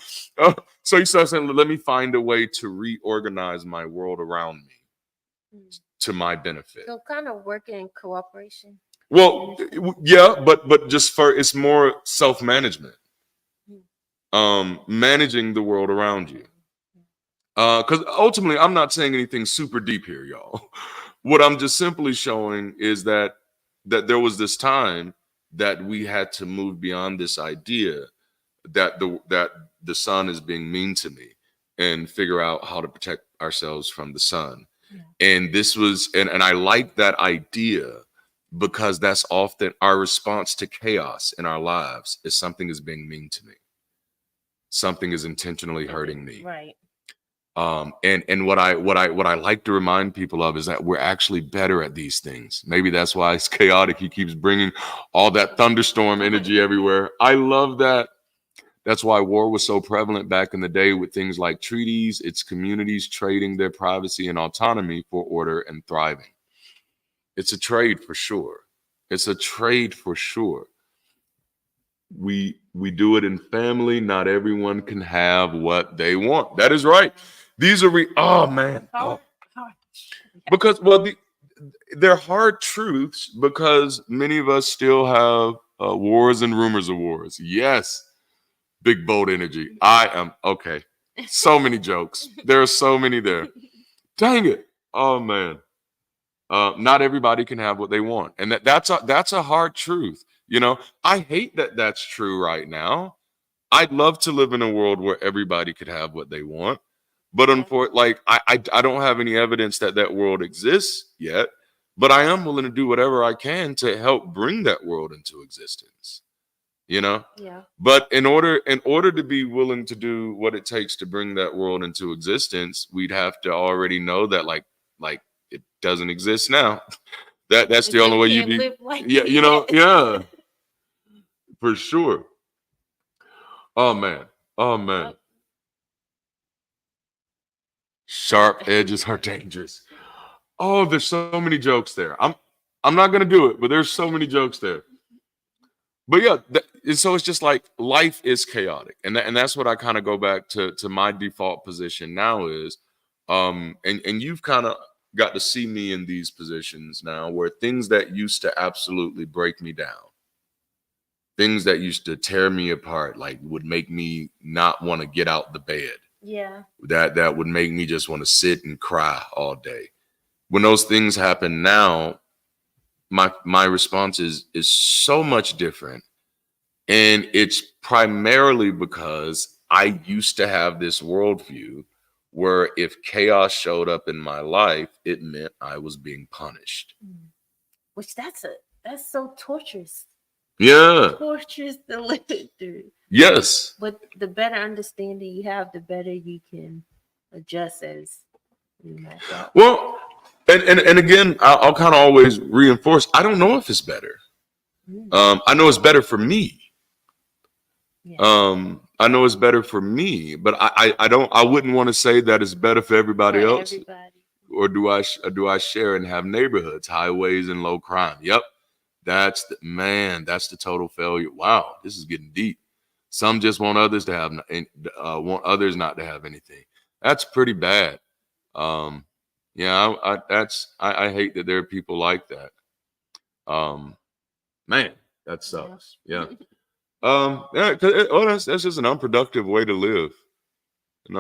so you start saying, let me find a way to reorganize my world around me to my benefit. So kind of working in cooperation. Well, yeah, but it's more self-management, managing the world around you. Because ultimately, I'm not saying anything super deep here, y'all. What I'm just simply showing is that there was this time that we had to move beyond this idea that the sun is being mean to me and figure out how to protect ourselves from the sun. Yeah. And this was, and I like that idea because that's often our response to chaos in our lives is something is being mean to me. Something is intentionally hurting me. Right. And what I like to remind people of is that we're actually better at these things. Maybe that's why it's chaotic. He keeps bringing all that thunderstorm energy everywhere. I love that. That's why war was so prevalent back in the day with things like treaties. It's communities trading their privacy and autonomy for order and thriving. It's a trade for sure. We do it in family. Not everyone can have what they want. That is right. These are because they're hard truths because many of us still have wars and rumors of wars. Yes, big bold energy. I am okay. So many jokes. There are so many there. Dang it. Oh man. Not everybody can have what they want, and that's a hard truth. I hate that that's true right now. I'd love to live in a world where everybody could have what they want. But unfortunately, I don't have any evidence that world exists yet. but I am willing to do whatever I can to help bring that world into existence. Yeah. But in order to be willing to do what it takes to bring that world into existence, we'd have to already know that like it doesn't exist now. That's the only way you be. Yeah, yeah, for sure. Oh man. Yep. Sharp edges are dangerous. Oh, there's so many jokes there. I'm not gonna do it, but there's so many jokes there. But yeah, and so it's just like life is chaotic, and that's what I kind of go back to my default position now is, and you've kind of got to see me in these positions now where things that used to absolutely break me down, things that used to tear me apart, like would make me not want to get out the bed. Yeah. That would make me just want to sit and cry all day. When those things happen now, my response is so much different. And it's primarily because I used to have this worldview where if chaos showed up in my life, it meant I was being punished. Which that's so torturous. Yeah. Torturous to live through. Yes. But the better understanding you have, the better you can adjust as you mess up. Well, and again, I'll kind of always reinforce, I don't know if it's better. I know it's better for me. Yeah. I know it's better for me, but I wouldn't want to say that it's better for everybody else. Or do I share and have neighborhoods, highways, and low crime? Yep. That's the total failure. Wow, this is getting deep. Some just want others to have want others not to have anything. That's pretty bad. Yeah, I hate that there are people like that. Man, that sucks. Yeah. Yeah, that's just an unproductive way to live, and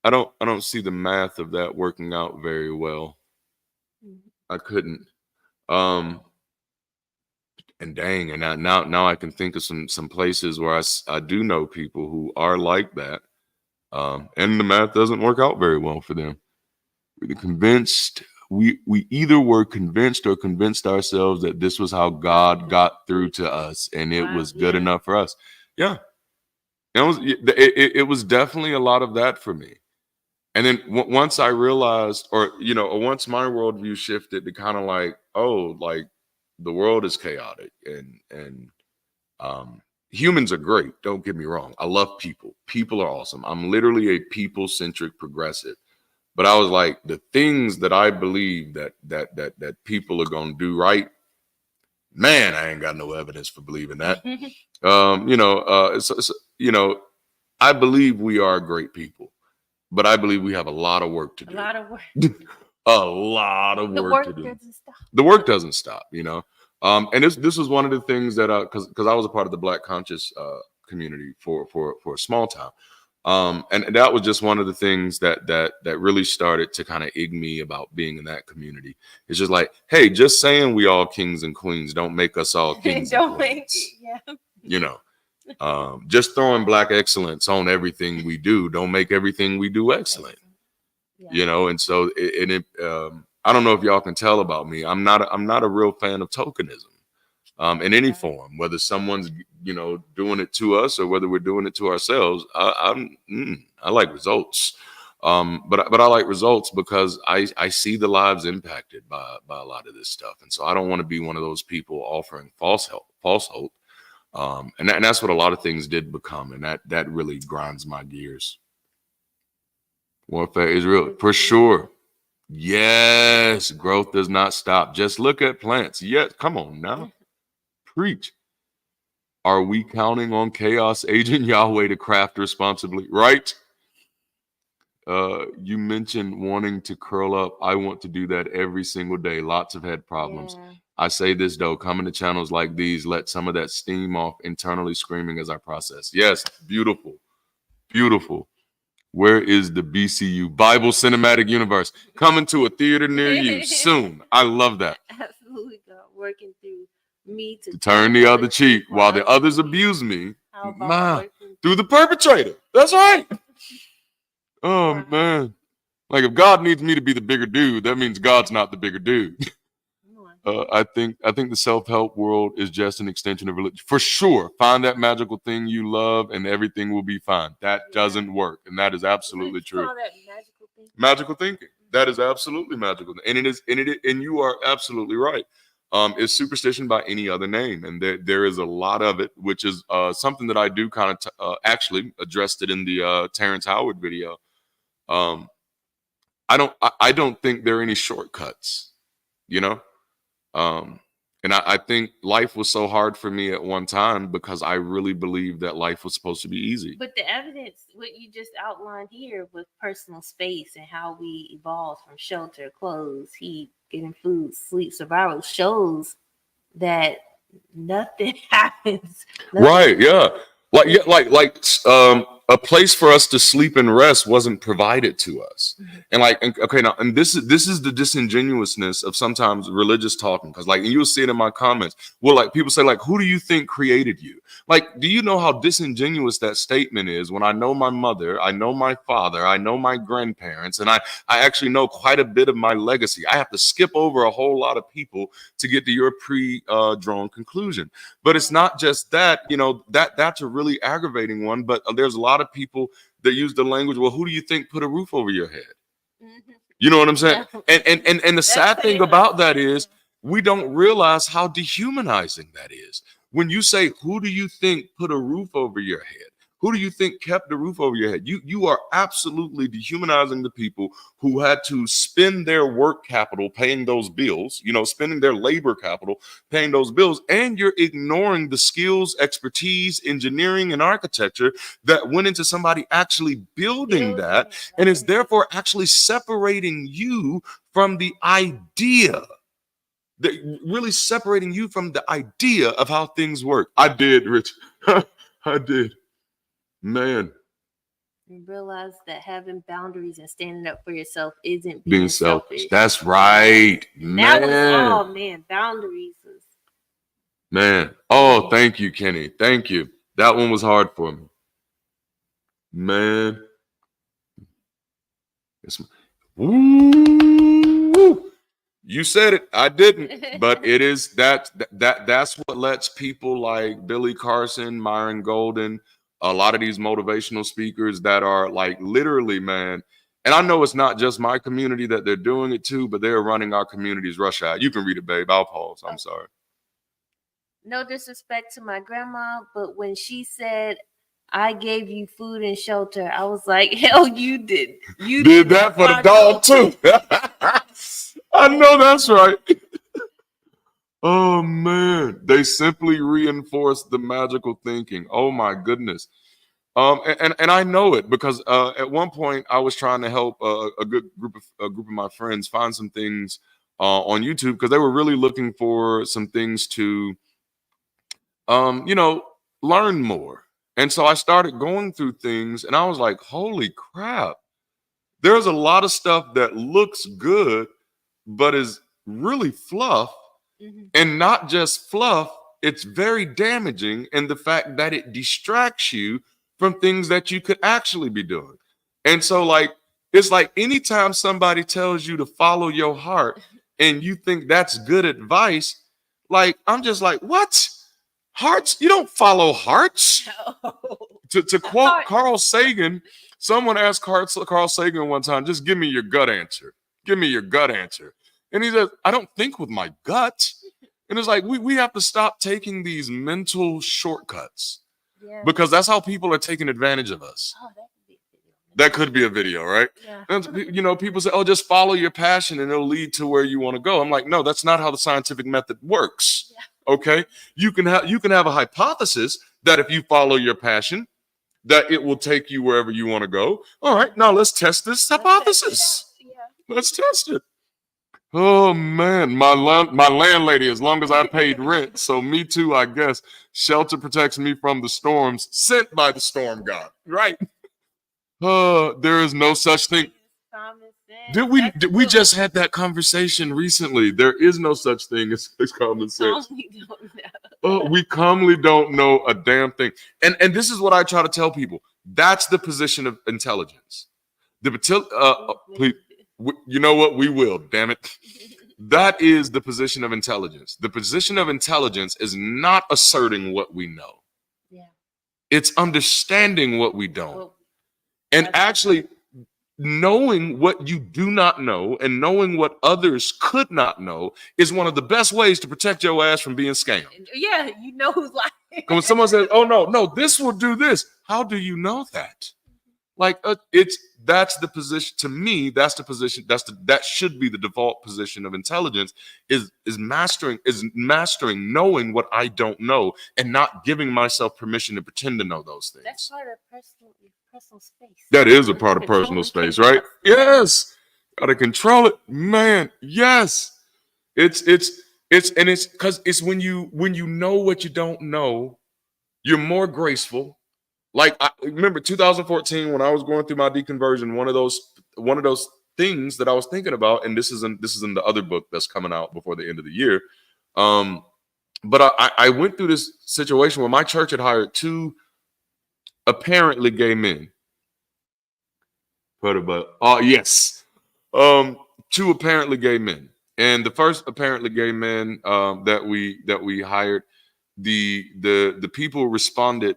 I don't see the math of that working out very well. I couldn't. And dang, and now I can think of some places where I do know people who are like that, and the math doesn't work out very well for them. We either were convinced or convinced ourselves that this was how God got through to us, and it was good enough for us. Yeah, it was definitely a lot of that for me. And then once I realized, or once my worldview shifted to kind of like, oh, like the world is chaotic, and humans are great. Don't get me wrong. I love people. People are awesome. I'm literally a people-centric progressive. But I was like, the things that I believe that people are gonna do right, man, I ain't got no evidence for believing that. I believe we are great people, but I believe we have a lot of work to do. A lot of work. A lot of work to do. Doesn't stop. The work doesn't stop, And this was one of the things that because I was a part of the Black conscious community for a small time. And that was just one of the things that really started to kind of egg me about being in that community. It's just like, hey, just saying we all kings and queens don't make us all kings and queens. Just throwing Black excellence on everything we do don't make everything we do excellent. And so I don't know if y'all can tell about me. I'm not a real fan of tokenism. In any form, whether someone's doing it to us or whether we're doing it to ourselves. I like results, but I like results because I see the lives impacted by a lot of this stuff, and so I don't want to be one of those people offering false hope, and that's what a lot of things did become, and that really grinds my gears. Warfare is real for sure. Yes, growth does not stop. Just look at plants. Yes, come on now. Preach. Are we counting on Chaos Agent Yahweh to craft responsibly? Right? You mentioned wanting to curl up. I want to do that every single day. Lots of head problems. Yeah. I say this though, coming to channels like these, let some of that steam off, internally screaming as I process. Yes, beautiful. Beautiful. Where is the BCU, Bible Cinematic Universe? Coming to a theater near you soon. I love that. Absolutely. Working through me to turn the other cheek while the others abuse me through the perpetrator. That's right. Oh man. Like if God needs me to be the bigger dude, that means God's not the bigger dude. I think the self-help world is just an extension of religion. For sure. Find that magical thing you love and everything will be fine. That doesn't work. And that is absolutely true. Call that magical thinking. Magical thinking. That is absolutely magical. And and you are absolutely right. It's superstition by any other name. And there is a lot of it, which is something that I do kind of actually addressed it in the Terrence Howard video. I don't think there are any shortcuts, you know? And I think life was so hard for me at one time because I really believed that life was supposed to be easy. But the evidence, what you just outlined here with personal space and how we evolved from shelter, clothes, heat, getting food, sleep, survival, shows that nothing happens. Right, yeah. Like a place for us to sleep and rest wasn't provided to us. And okay, now, and this is the disingenuousness of sometimes religious talking, because like, and you'll see it in my comments. Well, like people say, like, who do you think created you? Like, do you know how disingenuous that statement is when I know my mother, I know my father, I know my grandparents, and I actually know quite a bit of my legacy. I have to skip over a whole lot of people to get to your pre-drawn conclusion. But it's not just that, you know, that's a really aggravating one. But there's a lot of people that use the language, well, who do you think put a roof over your head? You know what I'm saying? And the sad thing about that is we don't realize how dehumanizing that is. When you say, who do you think put a roof over your head? Who do you think kept the roof over your head? You are absolutely dehumanizing the people who had to spend their work capital paying those bills, you know, spending their labor capital paying those bills, and you're ignoring the skills, expertise, engineering, and architecture that went into somebody actually building that, and is therefore actually separating you from the idea. Really separating you from the idea of how things work. I did, Rich. I did. Man. You realize that having boundaries and standing up for yourself isn't being selfish. That's right. That was, oh man, boundaries. Man. Oh, thank you, Kenny. Thank you. That one was hard for me. Man. Woo. You said it. I didn't. But it is that's what lets people like Billy Carson, Myron Golden, a lot of these motivational speakers that are like literally, man. And I know it's not just my community that they're doing it to, but they're running our community's rush hour. You can read it, babe. I'll pause. I'm sorry. No disrespect to my grandma, but when she said, I gave you food and shelter, I was like, hell, you did. You did that for the dog too. I know that's right. Oh man, they simply reinforce the magical thinking. Oh my goodness. And I know it because at one point I was trying to help a group of my friends find some things on YouTube because they were really looking for some things to learn more. And so I started going through things and I was like, holy crap. There's a lot of stuff that looks good but is really fluff. And not just fluff, it's very damaging in the fact that it distracts you from things that you could actually be doing. And so like, it's like anytime somebody tells you to follow your heart and you think that's good advice, like, I'm just like, what? Hearts? You don't follow hearts. No. To quote Carl Sagan, someone asked Carl Sagan one time, just give me your gut answer. Give me your gut answer. And he says, I don't think with my gut. And it's like, we have to stop taking these mental shortcuts because that's how people are taking advantage of us. Oh, that could be a video, right? Yeah. And, people say, oh, just follow your passion and it'll lead to where you want to go. I'm like, no, that's not how the scientific method works. Yeah. Okay. You can have a hypothesis that if you follow your passion, that it will take you wherever you want to go. All right. Now let's test this hypothesis. Let's test it. Oh man, my landlady, as long as I paid rent, so me too, I guess. Shelter protects me from the storms sent by the storm god, right? There is no such thing. We just had that conversation recently. There is no such thing as common sense. We calmly don't know a damn thing. And this is what I try to tell people. That's the position of intelligence. Please, you know what? We will. Damn it. That is the position of intelligence. The position of intelligence is not asserting what we know. Yeah. It's understanding what we don't. And actually knowing what you do not know and knowing what others could not know is one of the best ways to protect your ass from being scammed. Yeah, you know who's lying. When someone says, "Oh no, this will do this," how do you know that? Like that's the position. To me, that's the position. That should be the default position of intelligence. Is mastering knowing what I don't know and not giving myself permission to pretend to know those things. That's part of personal space. That is a part of personal space, right? Yes, gotta control it, man. Yes, it's because it's when you know what you don't know, you're more graceful. Like I remember 2014 when I was going through my deconversion, one of those things that I was thinking about, and this is in the other book that's coming out before the end of the year. But I went through this situation where my church had hired 2 apparently gay men. Yes. 2 apparently gay men. And the first apparently gay man that we hired, the people responded.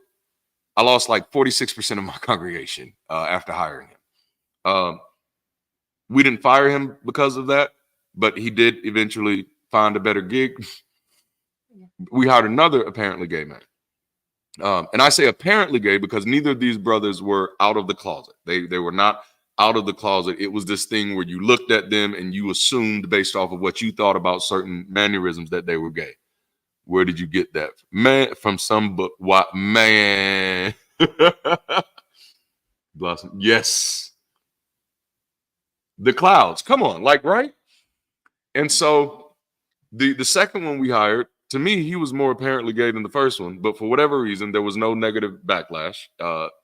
I lost like 46% of my congregation after hiring him. We didn't fire him because of that, but he did eventually find a better gig. Yeah. We hired another apparently gay man. And I say apparently gay because neither of these brothers were out of the closet. They were not out of the closet. It was this thing where you looked at them and you assumed based off of what you thought about certain mannerisms that they were gay. Where did you get that? Man, from some book. What, man? Blossom. Yes. The clouds. Come on, like, right? And so the second one we hired, to me, he was more apparently gay than the first one, but for whatever reason, there was no negative backlash.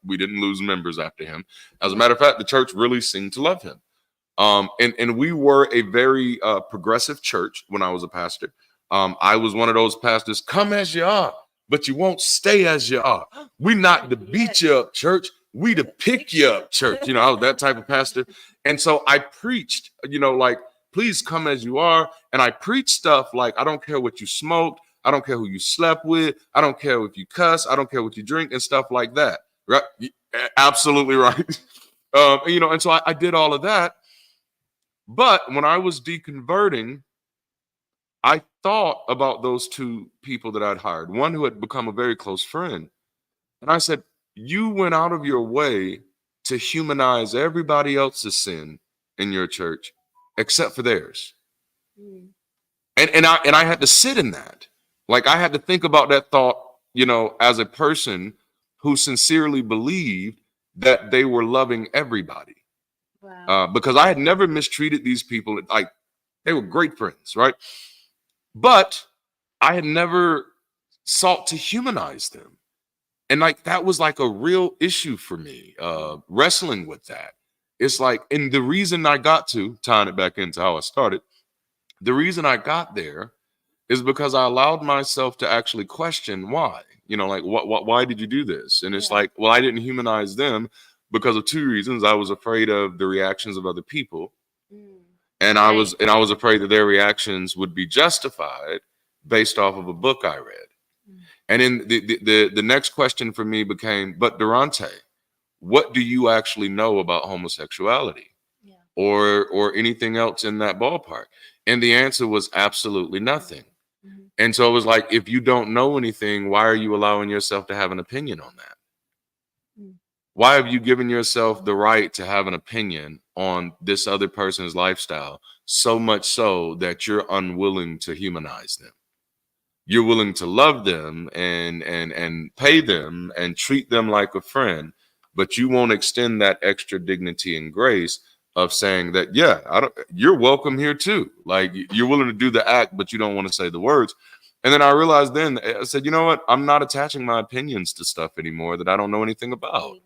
We didn't lose members after him. As a matter of fact, the church really seemed to love him. And we were a very progressive church when I was a pastor. I was one of those pastors, come as you are, but you won't stay as you are. We not to beat you up, church. We to pick you up, church. You know, I was that type of pastor. And so I preached, like, please come as you are. And I preached stuff like, I don't care what you smoked. I don't care who you slept with. I don't care if you cuss. I don't care what you drink and stuff like that. Right? Absolutely right. And so I did all of that. But when I was deconverting, I thought about those 2 people that I'd hired, one who had become a very close friend. And I said, you went out of your way to humanize everybody else's sin in your church except for theirs. Mm. And I had to sit in that. Like I had to think about that thought, as a person who sincerely believed that they were loving everybody. Wow. Because I had never mistreated these people. Like they were great friends, right? But I had never sought to humanize them. And like that was like a real issue for me, wrestling with that. It's like, and the reason I got to, tying it back into how I started, the reason I got there is because I allowed myself to actually question why. Like why did you do this? And it's like, well, I didn't humanize them because of 2 reasons. I was afraid of the reactions of other people. And I was afraid that their reactions would be justified based off of a book I read. And then the next question for me became, but Darante, what do you actually know about homosexuality? Yeah. Or anything else in that ballpark? And the answer was absolutely nothing. Mm-hmm. And so it was like, if you don't know anything, why are you allowing yourself to have an opinion on that? Why have you given yourself the right to have an opinion on this other person's lifestyle, so much so that you're unwilling to humanize them? You're willing to love them and pay them and treat them like a friend, but you won't extend that extra dignity and grace of saying that, you're welcome here too. Like you're willing to do the act, but you don't want to say the words. And then I realized then, I said, you know what? I'm not attaching my opinions to stuff anymore that I don't know anything about.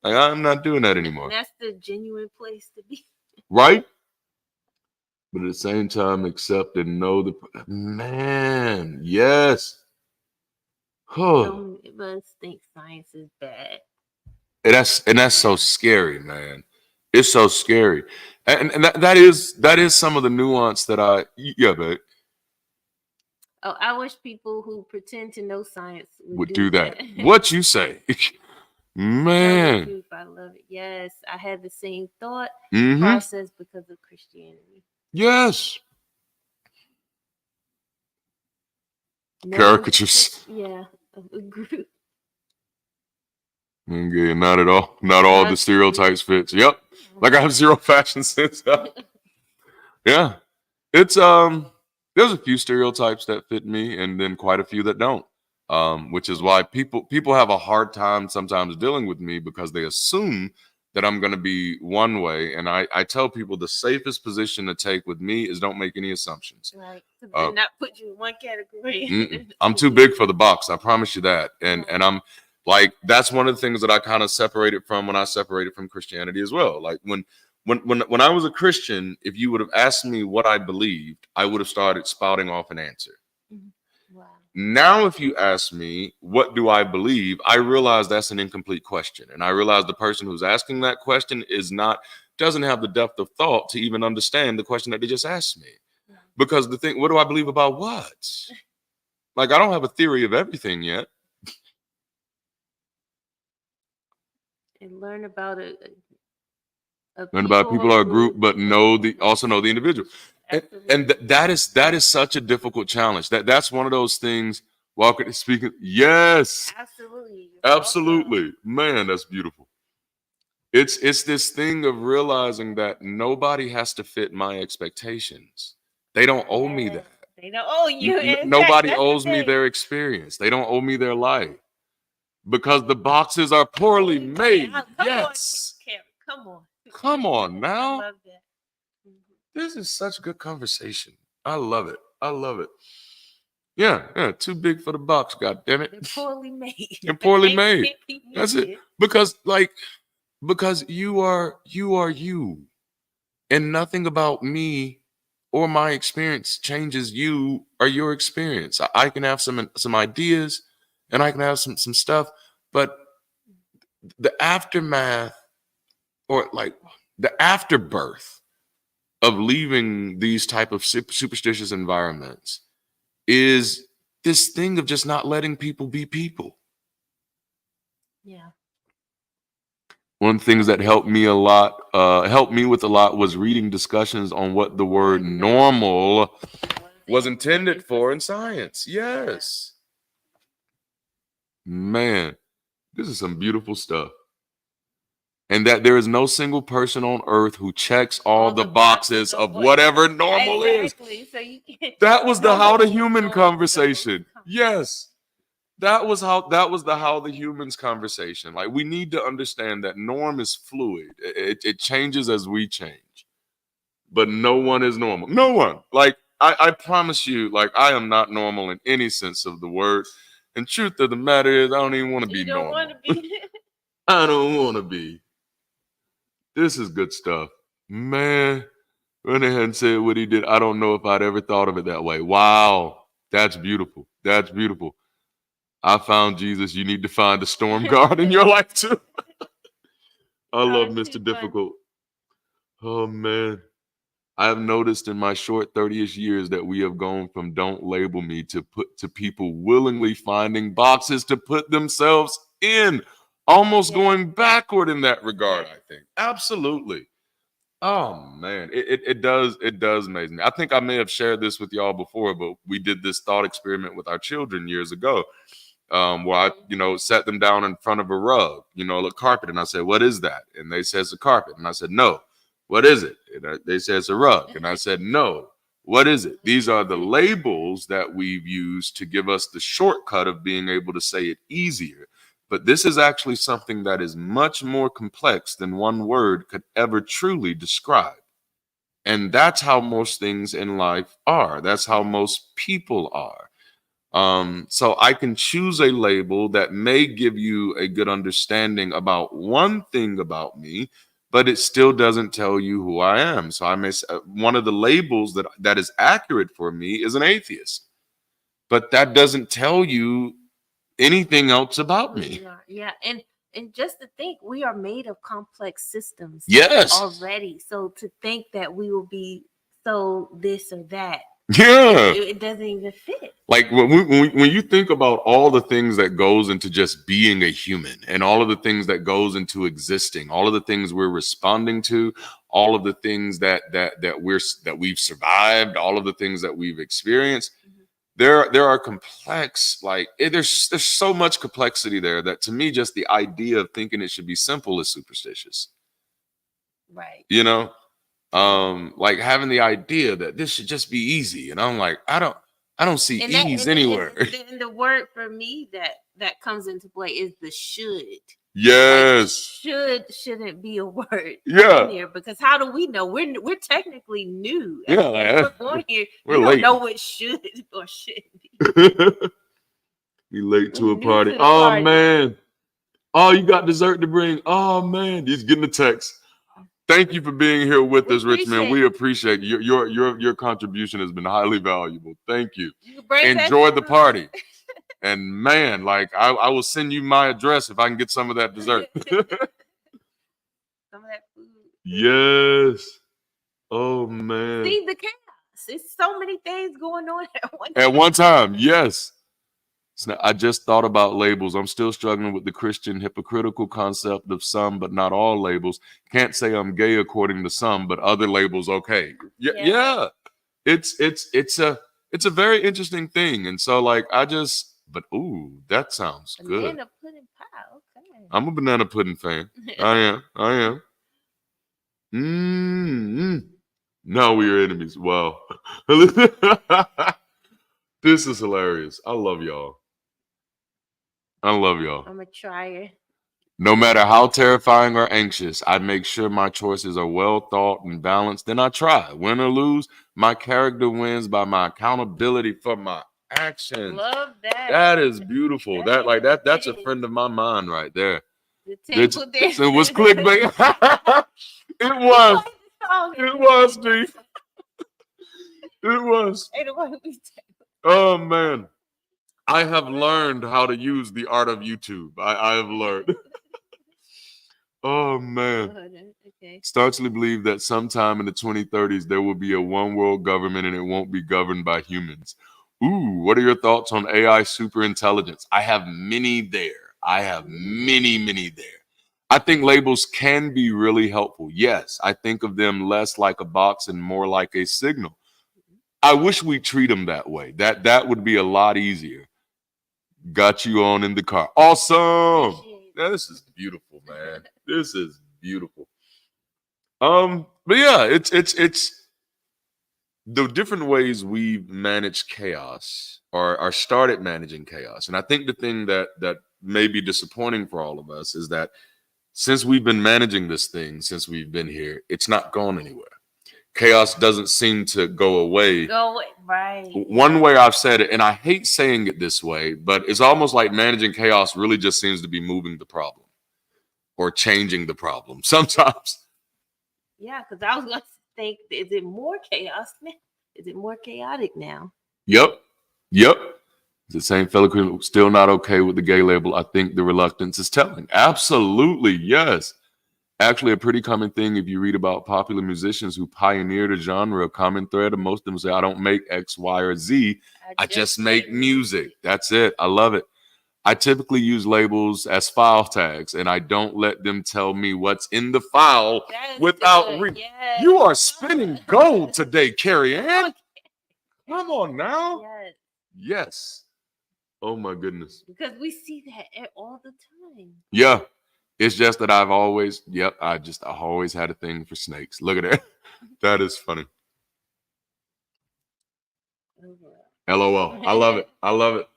Like, I'm not doing that anymore. And that's the genuine place to be. Right? But at the same time, accept and know the man. Yes. Some of us think science is bad. And that's so scary, man. It's so scary. And that is some of the nuance that yeah, babe, Oh, I wish people who pretend to know science would would do do that. that. What you say? Tell the Man. truth. I love it. Yes, I had the same thought Mm-hmm. process because of Christianity. Yes. Never, Caricatures. yeah, a group. Okay, not at all. Not all the Not stereotypes fits. Yep. Like I have zero fashion sense. Yeah. It's there's a few stereotypes that fit me and then quite a few that don't. Which is why people have a hard time sometimes dealing with me because they assume that I'm gonna be one way. And I tell people the safest position to take with me is don't make any assumptions. Right. To Uh, not put you in one category. I'm too big for the box. I promise you that. And Right. and I'm like that's one of the things that I kind of separated from when I separated from Christianity as well. Like when I was a Christian, if you would have asked me what I believed, I would have started spouting off an answer. Mhm. Wow. Now, if you ask me what do I believe, I realize that's an incomplete question, and I realize the person who's asking that question doesn't have the depth of thought to even understand the question that they just asked me. Right. Because the thing, what do I believe about what? Like, I don't have a theory of everything yet. And learn about a Learn about people people or or a a group, group. but also know the individual. And, Absolutely. that is such a difficult challenge. That's one of those things. Walker speaking. Yes, Absolutely. You're absolutely, man. That's beautiful. It's this thing of realizing that nobody has to fit my expectations. They don't owe me Yes. that. They don't owe you. In fact, Nobody that's the owes me thing. their experience. They don't owe me their life because the boxes are poorly made. Come Yes. on, Karen. Come on. Come on I now. love that. This is such good conversation. I love it. I love it. Yeah. Too big for the box, god damn it. They're poorly made. And poorly They made. can't be That's it. needed. Because you are you. And nothing about me or my experience changes you or your experience. I can have some ideas and I can have some stuff, but the aftermath or like the afterbirth of leaving these type of superstitious environments is this thing of just not letting people be people. Yeah. One of the things that helped me with a lot was reading discussions on what the word normal was intended for in science. Yes. Man, this is some beautiful stuff. And that there is no single person on earth who checks all the boxes of whatever normal is. So you can't. That was the how the No, human no, conversation. no. Yes. That was the how the humans conversation. Like we need to understand that norm is fluid. It changes as we change. But no one is normal. No one. Like I promise you, like I am not normal in any sense of the word. And truth of the matter is I don't even want to be You don't normal. want to be. I don't want to be. This is good stuff. Man, went ahead and said what he did. I don't know if I'd ever thought of it that way. Wow. That's beautiful. That's beautiful. I found Jesus. You need to find a storm guard in your life too. I love Mr. Difficult. Oh man. I have noticed in my short 30ish years that we have gone from don't label me to people willingly finding boxes to put themselves in. Almost going backward in that regard, I think. Absolutely. Oh man, it does amaze me. I think I may have shared this with y'all before, but we did this thought experiment with our children years ago, where I, sat them down in front of a rug, a carpet, and I said, "What is that?" And they said, "It's a carpet," and I said, "No, what is it?" And they said, "It's a rug," and I said, "No, what is it?" These are the labels that we've used to give us the shortcut of being able to say it easier. But this is actually something that is much more complex than one word could ever truly describe. And that's how most things in life are. That's how most people are. So I can choose a label that may give you a good understanding about one thing about me, but it still doesn't tell you who I am. So I may one of the labels that is accurate for me is an atheist, but that doesn't tell you anything else about me. Yeah, and And just to think, we are made of complex systems Yes. already. So to think that we will be so this or that, Yeah. it doesn't even fit. Like when you think about all the things that goes into just being a human and all of the things that goes into existing, all of the things we're responding to, all of the things that we've survived, all of the things that we've experienced, there are complex, there's so much complexity there that to me, just the idea of thinking it should be simple is superstitious. Right. You know, like having the idea that this should just be easy, and I'm like, I don't see ease anywhere. And the word for me that comes into play is the should. Yes. Like shouldn't be a word in here, because how do we know? We're technically new. Yeah, we're born here. We're we late. don't know what should or shouldn't be. We late to a party. Oh man. Oh, you got dessert to bring. Oh man, he's getting a text. Thank you for being here with us, Richmond. We appreciate you. Your contribution has been highly valuable. Thank you. Enjoy the party. And man, like I will send you my address if I can get some of that dessert. Some of that food. Yes. Oh man. See the chaos. It's so many things going on at one time. Yes. So I just thought about labels. I'm still struggling with the Christian hypocritical concept of some, but not all labels. Can't say I'm gay according to some, but other labels okay. Yeah. It's a very interesting thing. And so ooh, that sounds good. Banana pudding pie. Okay. I'm a banana pudding fan. I am. Now we are enemies. Wow. This is hilarious. I love y'all. I'm a trier. No matter how terrifying or anxious, I make sure my choices are well thought and balanced. Then I try. Win or lose, my character wins by my accountability for my actions. Love that. That is beautiful. That's a friend of my mind right there. It was clickbait. It was. It was, Steve. It was. Oh man. I have learned how to use the art of YouTube. I have learned. Oh man. Okay. Staunchly believe that sometime in the 2030s there will be a one world government and it won't be governed by humans. Ooh, what are your thoughts on AI superintelligence? I have many there. Many there. I think labels can be really helpful. Yes, I think of them less like a box and more like a signal. I wish we treat them that way. That would be a lot easier. Got you on in the car. Awesome. Yeah, this is beautiful, man. This is beautiful. But yeah, it's the different ways we manage chaos or started managing chaos. And I think the thing that may be disappointing for all of us is that since we've been managing this thing, since we've been here, it's not gone anywhere. Chaos doesn't seem to go away. Right. One way I've said it, and I hate saying it this way, but it's almost like managing chaos really just seems to be moving the problem or changing the problem sometimes. Yeah, because I was going to think, is it more chaos now? Is it more chaotic now? Yep. The same fellow still not okay with the gay label. I think the reluctance is telling. Absolutely, yes. Actually, a pretty common thing if you read about popular musicians who pioneered a genre, a common thread of most of them say, I don't make X, Y, or Z. I just make music. That's it. I love it. I typically use labels as file tags, and I don't let them tell me what's in the file without reading. Yes. You are spinning gold today, Carrie Ann. Come on now. Yes. Oh, my goodness. Because we see that all the time. Yeah. It's just that I always had a thing for snakes. Look at that. That is funny. LOL. I love it.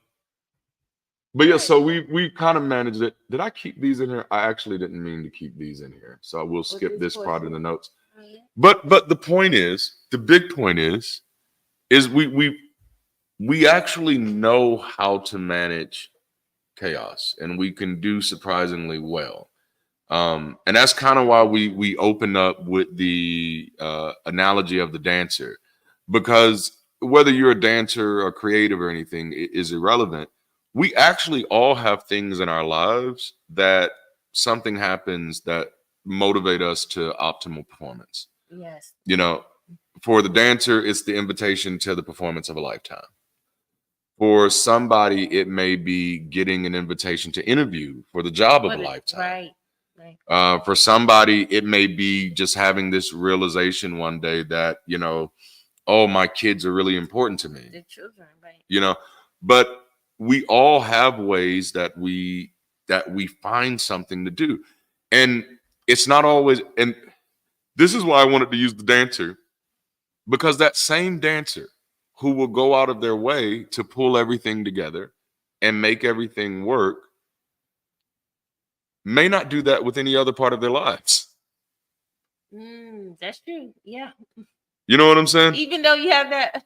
But yeah, so we kind of managed it. Did I keep these in here? I actually didn't mean to keep these in here. So I will skip this part in the notes. But the point is, the big point is we actually know how to manage chaos, and we can do surprisingly well. And that's kind of why we open up with the analogy of the dancer, because whether you're a dancer or creative or anything is irrelevant. We actually all have things in our lives that something happens that motivate us to optimal performance. Yes. You know, for the dancer, it's the invitation to the performance of a lifetime. For somebody, it may be getting an invitation to interview for the job of a lifetime. Right. For somebody, it may be just having this realization one day that, oh, my kids are really important to me. The children, right. But we all have ways that we find something to do. And it's not always, and this is why I wanted to use the dancer, because that same dancer who will go out of their way to pull everything together and make everything work may not do that with any other part of their lives. That's true. Yeah. You know what I'm saying? Even though you have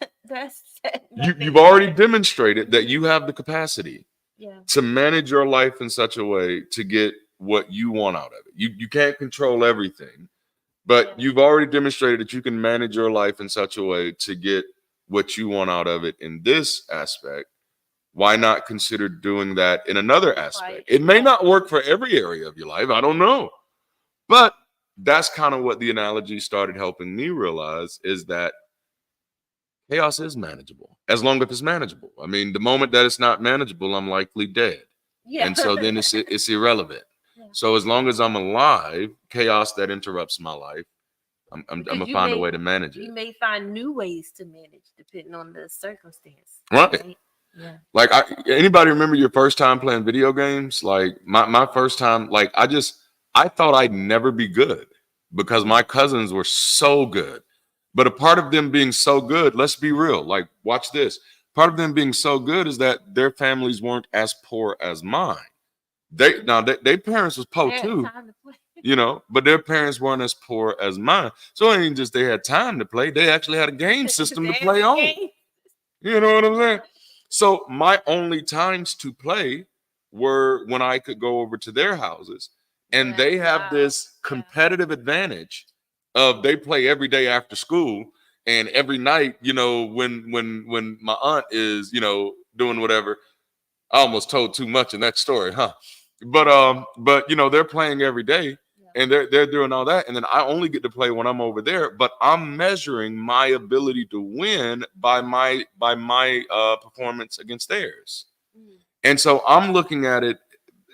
you've already demonstrated that you have the capacity yeah. to manage your life in such a way to get what you want out of it. You can't control everything, but you've already demonstrated that you can manage your life in such a way to get what you want out of it in this aspect. Why not consider doing that in another aspect? It may not work for every area of your life. I don't know. But that's kind of what the analogy started helping me realize, is that chaos is manageable as long as it's manageable. I mean, the moment that it's not manageable, I'm likely dead. Yeah. And so then it's irrelevant. Yeah. So as long as I'm alive, chaos that interrupts my life, I'm going to find a way to manage it. You may find new ways to manage depending on the circumstance. Right? Yeah. Like, anybody remember your first time playing video games? Like my first time, like I thought I'd never be good because my cousins were so good. But a part of them being so good, let's be real, like, watch this. Part of them being so good is that their families weren't as poor as mine. Their parents was poor too, but their parents weren't as poor as mine. So it ain't just they had time to play. They actually had a game system to play on. You know what I'm saying? So my only times to play were when I could go over to their houses, and they have this competitive advantage of they play every day after school and every night, when my aunt is, doing whatever. I almost told too much in that story, huh? But they're playing every day and they're doing all that. And then I only get to play when I'm over there, but I'm measuring my ability to win by my performance against theirs. And so I'm looking at it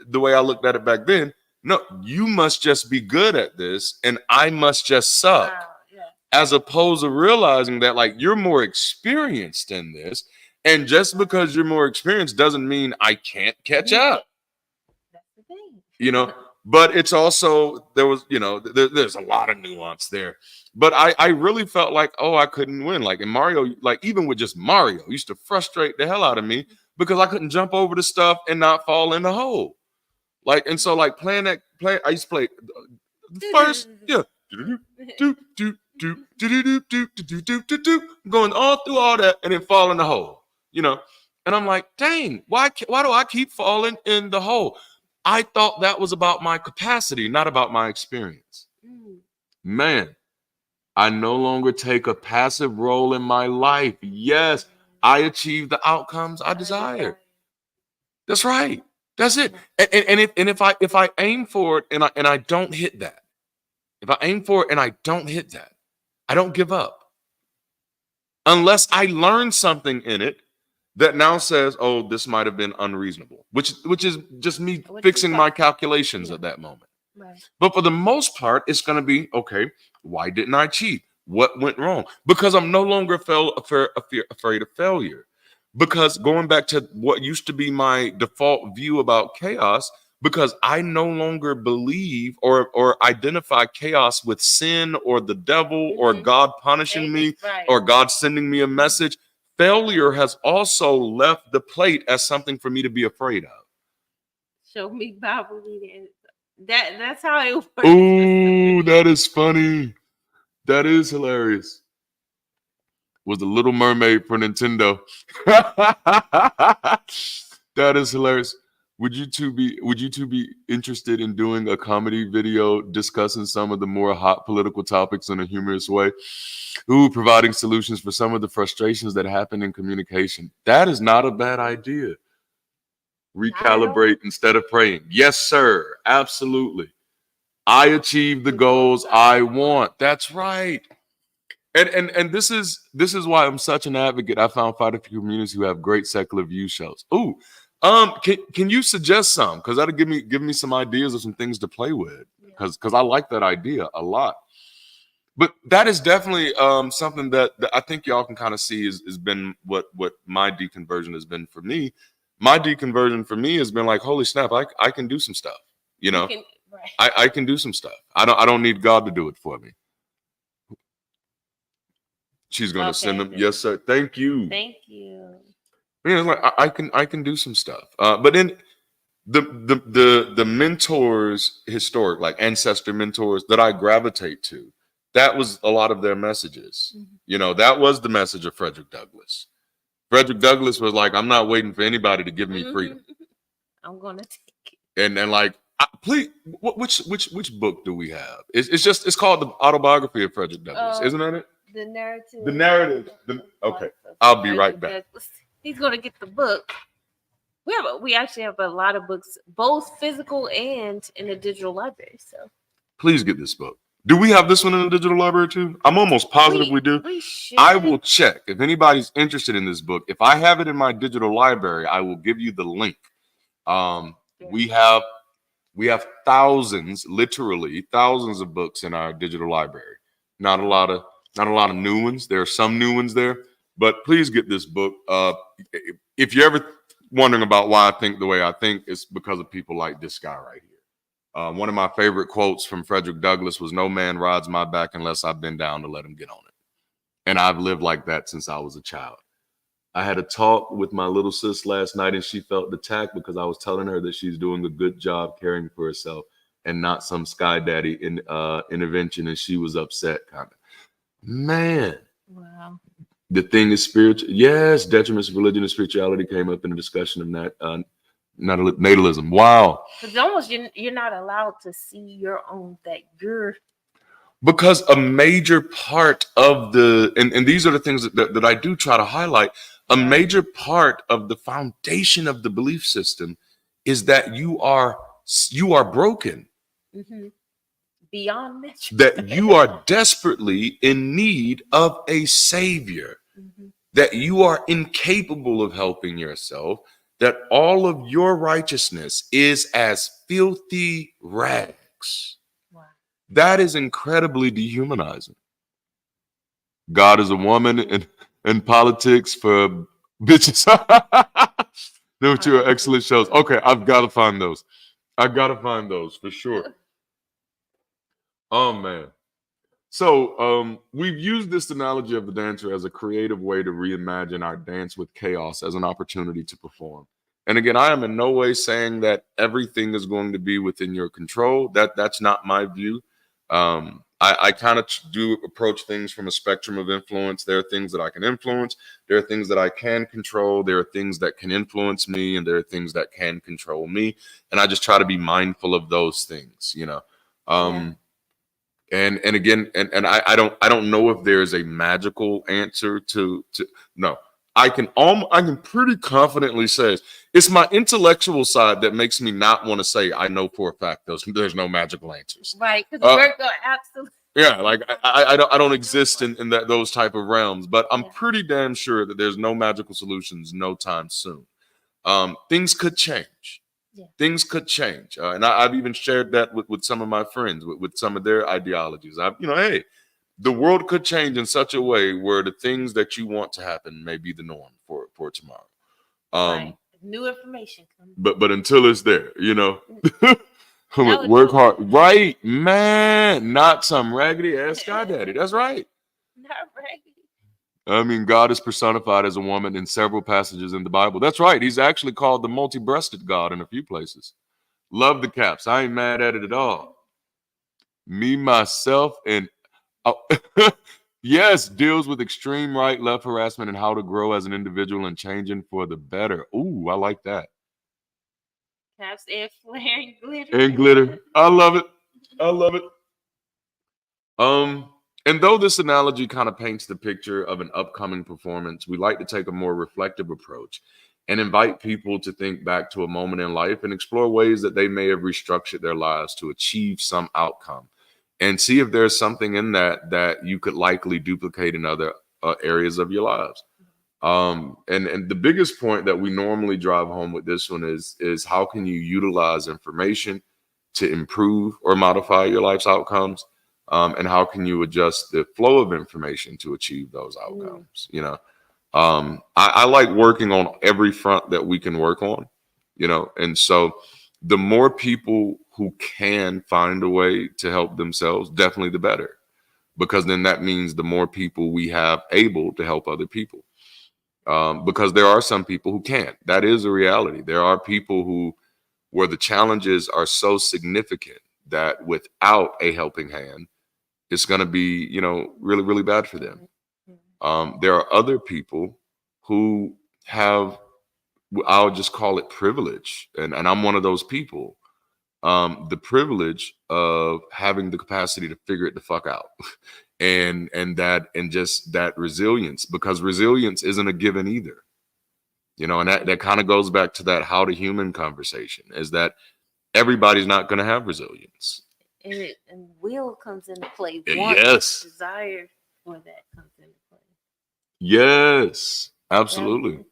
the way I looked at it back then. No, you must just be good at this and I must just suck. Wow, yeah. As opposed to realizing that, like, you're more experienced in this. And just because you're more experienced doesn't mean I can't catch up. That's the thing. But it's also, there was, there's a lot of nuance there. But I really felt like, I couldn't win. Like in Mario, like even with just Mario, used to frustrate the hell out of me because I couldn't jump over the stuff and not fall in the hole. Like, and so like I used to play the first, going all through all that and then fall in the hole, and I'm like, dang, why do I keep falling in the hole? I thought that was about my capacity, not about my experience. Man, I no longer take a passive role in my life. Yes, I achieve the outcomes I desire. That's right. That's it. And if I aim for it and I don't hit that, if I aim for it and I don't hit that, I don't give up. Unless I learn something in it that now says, oh, this might have been unreasonable, which is just me fixing my calculations at that moment. Right. But for the most part, it's going to be, okay, why didn't I cheat? What went wrong? Because I'm no longer afraid of failure. Because going back to what used to be my default view about chaos, because I no longer believe or identify chaos with sin or the devil or God punishing me or God sending me a message, failure has also left the plate as something for me to be afraid of. Show me Bible reading. That's how it works. Ooh, that is funny. That is hilarious. Was the Little Mermaid for Nintendo. That is hilarious. Would you two be interested in doing a comedy video discussing some of the more hot political topics in a humorous way? Providing solutions for some of the frustrations that happen in communication. That is not a bad idea. Recalibrate instead of praying. Yes, sir. Absolutely. I achieve the goals I want. That's right. And this is why I'm such an advocate. I found fighting for communities who have great secular view shows. Ooh, can you suggest some? Because that'll give me some ideas of some things to play with. Because I like that idea a lot. But that is definitely something that I think y'all can kind of see has been what my deconversion has been for me. My deconversion for me has been like, holy snap, I can do some stuff. You know, I can do some stuff. I don't need God to do it for me. She's gonna send them. Yes, sir. Thank you. Thank you. Yeah, like I can do some stuff. But then the mentors, historic, like ancestor mentors that I gravitate to, that was a lot of their messages. Mm-hmm. You know, that was the message of Frederick Douglass. Frederick Douglass was like, I'm not waiting for anybody to give me freedom. I'm gonna take it. And like, please, which book do we have? It's called the autobiography of Frederick Douglass, isn't that it? The narrative. The narrative. Okay, I'll be right back. He's gonna get the book. We actually have a lot of books, both physical and in the digital library. So please get this book. Do we have this one in the digital library too? I'm almost positive we do. We should. I will check if anybody's interested in this book. If I have it in my digital library, I will give you the link. We have thousands, literally thousands of books in our digital library. Not a lot of new ones. There are some new ones there, but please get this book. If you're ever wondering about why I think the way I think, it's because of people like this guy right here. One of my favorite quotes from Frederick Douglass was, "No man rides my back unless I've been down to let him get on it." And I've lived like that since I was a child. I had a talk with my little sis last night, and she felt attacked because I was telling her that she's doing a good job caring for herself and not some sky daddy intervention, and she was upset, kind of. Man. Wow. The thing is spiritual. Yes, detriments of religion and spirituality came up in a discussion of that. Natalism. Wow. Because almost you're not allowed to see your own, that you're. Because a major part of and these are the things that I do try to highlight. A major part of the foundation of the belief system is that you are broken. Mm-hmm. Beyond measure. That you are desperately in need of a savior. Mm-hmm. That you are incapable of helping yourself. That all of your righteousness is as filthy rags. Wow. That is incredibly dehumanizing. God is a woman in politics for bitches. There were two excellent shows. Okay, I've got to find those. For sure. Oh, man. So we've used this analogy of the dancer as a creative way to reimagine our dance with chaos as an opportunity to perform. And again, I am in no way saying that everything is going to be within your control. That's not my view. I kind of do approach things from a spectrum of influence. There are things that I can influence. There are things that I can control. There are things that can influence me, and there are things that can control me. And I just try to be mindful of those things, you know. And again, and I don't know if there's a magical answer to no. I can pretty confidently say it's my intellectual side that makes me not want to say I know for a fact there's no magical answers. Right, because we're going absolutely. Yeah, like I don't exist in those type of realms, but I'm pretty damn sure that there's no magical solutions no time soon. Things could change. Yeah. Things could change, and I've even shared that with some of my friends with some of their ideologies. Hey, the world could change in such a way where the things that you want to happen may be the norm for tomorrow. Right. New information comes. But until it's there, work hard. Right, man. Not some raggedy ass sky daddy. That's right. Not raggedy. I mean, God is personified as a woman in several passages in the Bible. That's right. He's actually called the multi-breasted God in a few places. Love the caps. I ain't mad at it at all. Me, myself, and yes, deals with extreme right, left harassment and how to grow as an individual and changing for the better. Ooh, I like that. Caps and flare and glitter. And glitter. I love it. And though this analogy kind of paints the picture of an upcoming performance, we like to take a more reflective approach and invite people to think back to a moment in life and explore ways that they may have restructured their lives to achieve some outcome, and see if there's something in that you could likely duplicate in other areas of your lives. And the biggest point that we normally drive home with this one is how can you utilize information to improve or modify your life's outcomes, and how can you adjust the flow of information to achieve those outcomes. I like working on every front that we can work on, and so the more people who can find a way to help themselves, definitely the better, because then that means the more people we have able to help other people. Because there are some people who can't. That is a reality. There are people where the challenges are so significant that without a helping hand, it's going to be, really, really bad for them. There are other people who have, I'll just call it privilege. And I'm one of those people. The privilege of having the capacity to figure it the fuck out. and just that resilience, because resilience isn't a given either. And that kind of goes back to that how to human conversation, is that everybody's not going to have resilience. And will comes into play. Yes. Desire for that comes into play. Yes, absolutely. Okay.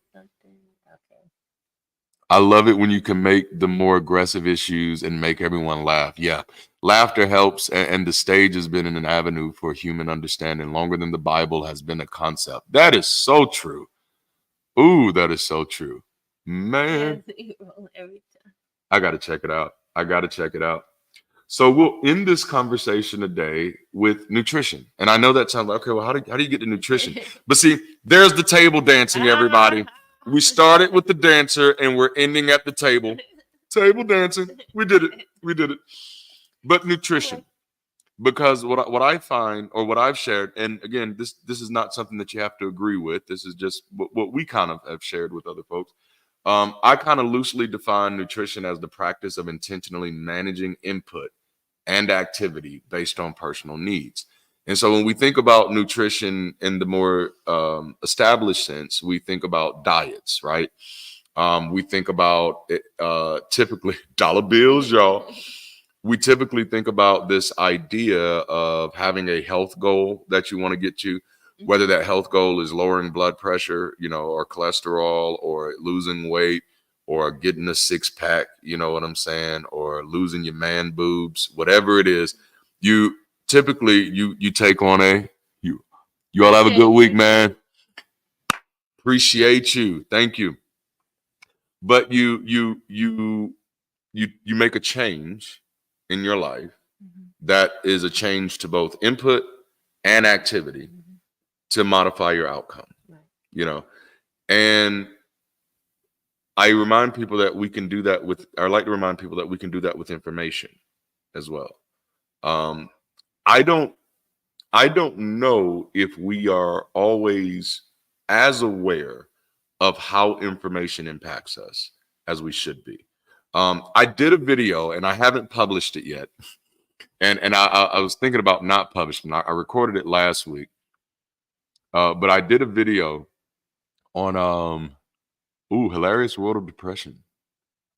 I love it when you can make the more aggressive issues and make everyone laugh. Yeah. Laughter helps, and the stage has been an avenue for human understanding longer than the Bible has been a concept. That is so true. Ooh, that is so true. Man. I got to check it out. So we'll end this conversation today with nutrition. And I know that sounds like, okay, well, how do you get to nutrition? But see, there's the table dancing, everybody. We started with the dancer and we're ending at the table. Table dancing. We did it. But nutrition. Because what I find, or what I've shared, and again, this is not something that you have to agree with. This is just what we kind of have shared with other folks. I kind of loosely define nutrition as the practice of intentionally managing input and activity based on personal needs. And so when we think about nutrition in the more established sense, we think about diets, right? We think about typically dollar bills, y'all. We typically think about this idea of having a health goal that you want to get to, whether that health goal is lowering blood pressure, or cholesterol, or losing weight, or getting a six pack, you know what I'm saying, or losing your man boobs, whatever it is. You typically you take on you all have a good week, man. Appreciate you. Thank you. But you make a change in your life that is a change to both input and activity to modify your outcome, and I remind people that we can do that I like to remind people that we can do that with information as well. I don't know if we are always as aware of how information impacts us as we should be. I did a video and I haven't published it yet. And I was thinking about not publishing. I recorded it last week. But I did a video on Hilarious World of Depression.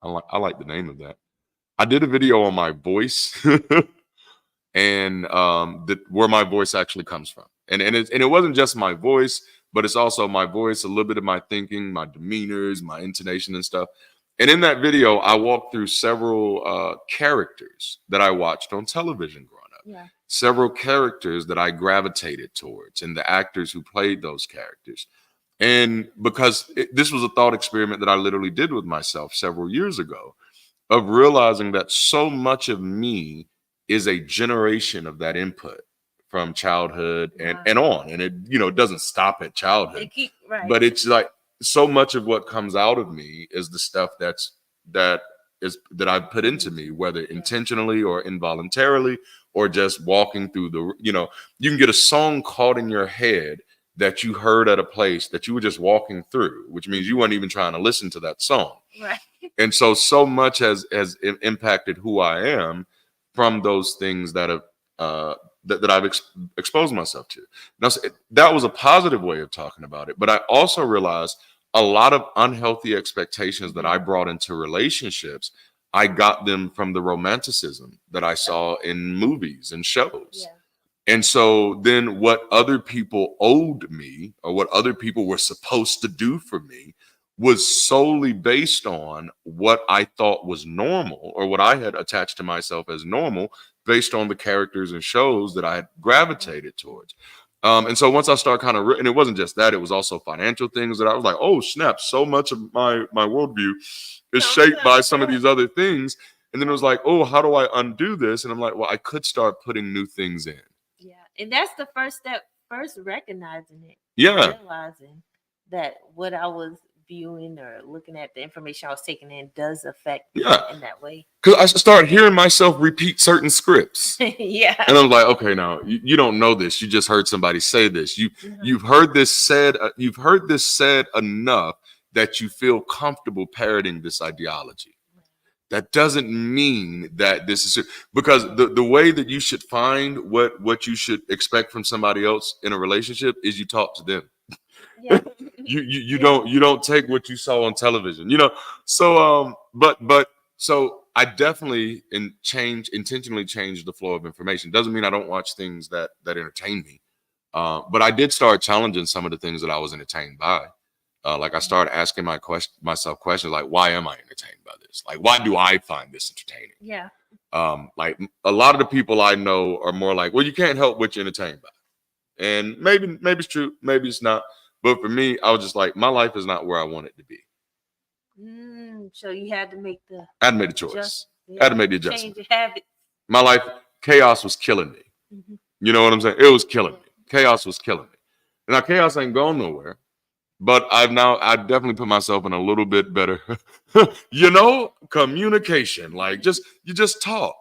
I like the name of that. I did a video on my voice and where my voice actually comes from. And it wasn't just my voice, but it's also my voice, a little bit of my thinking, my demeanors, my intonation and stuff. And in that video, I walked through several characters that I watched on television growing up. Yeah. Several characters that I gravitated towards, and the actors who played those characters. And because this was a thought experiment that I literally did with myself several years ago, of realizing that so much of me is a generation of that input from childhood and on. And it doesn't stop at childhood, but it's like so much of what comes out of me is the stuff that I put into me, whether intentionally or involuntarily, or just walking through you can get a song caught in your head that you heard at a place that you were just walking through, which means you weren't even trying to listen to that song. Right. And so much has impacted who I am from those things that have that I've exposed myself to. Now, that was a positive way of talking about it, but I also realized a lot of unhealthy expectations that I brought into relationships, I got them from the romanticism that I saw in movies and shows. Yeah. And so then what other people owed me or what other people were supposed to do for me was solely based on what I thought was normal or what I had attached to myself as normal based on the characters and shows that I had gravitated towards. And so once I started kind of, and it wasn't just that, it was also financial things that I was like, oh snap, so much of my worldview is shaped by some of these other things. And then it was like, oh, how do I undo this? And I'm like, well, I could start putting new things in. Yeah. And that's the first step, first recognizing it. Yeah. Realizing that what I was viewing or looking at, the information I was taking in does affect me in that way. Because I started hearing myself repeat certain scripts. Yeah. And I'm like, okay, now you don't know this. You just heard somebody say this. You've heard this said. You've heard this said enough that you feel comfortable parroting this ideology. That doesn't mean that this is because the way that you should find what you should expect from somebody else in a relationship is you talk to them. Yeah. you don't take what you saw on television, So so I definitely intentionally changed the flow of information. Doesn't mean I don't watch things that entertain me, but I did start challenging some of the things that I was entertained by. Like I started asking myself questions like, why am I entertained by this? Like, why do I find this entertaining? Yeah. Like a lot of the people I know are more like, well, you can't help what you're entertained by, and maybe it's true, maybe it's not. But for me, I was just like, my life is not where I want it to be. So you had to make I had to make a choice. I had to make the adjustment. Change your habits. My life, chaos was killing me. You know what I'm saying? It was killing me. Chaos was killing me. And now chaos ain't going nowhere. But I definitely put myself in a little bit better, communication. Like you just talk.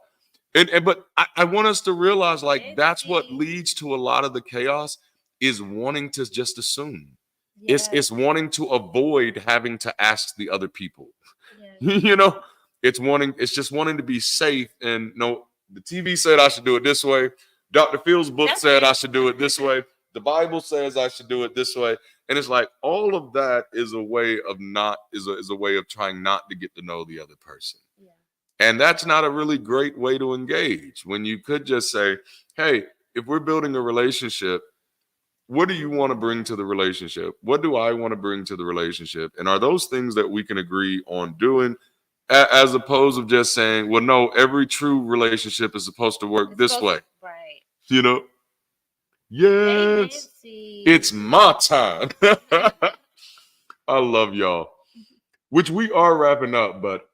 But I want us to realize like that's what leads to a lot of the chaos is wanting to just assume. Yes. It's wanting to avoid having to ask the other people. Yes. It's just wanting to be safe. And no, the TV said I should do it this way. Dr. Phil's book said I should do it this way. The Bible says I should do it this way. And it's like all of that is a way of is a way of trying not to get to know the other person. Yeah. And that's not a really great way to engage when you could just say, hey, if we're building a relationship, what do you want to bring to the relationship? What do I want to bring to the relationship? And are those things that we can agree on doing as opposed to just saying, well, no, every true relationship is supposed to work this way. Right. Yes, it's my time. I love y'all, which we are wrapping up. But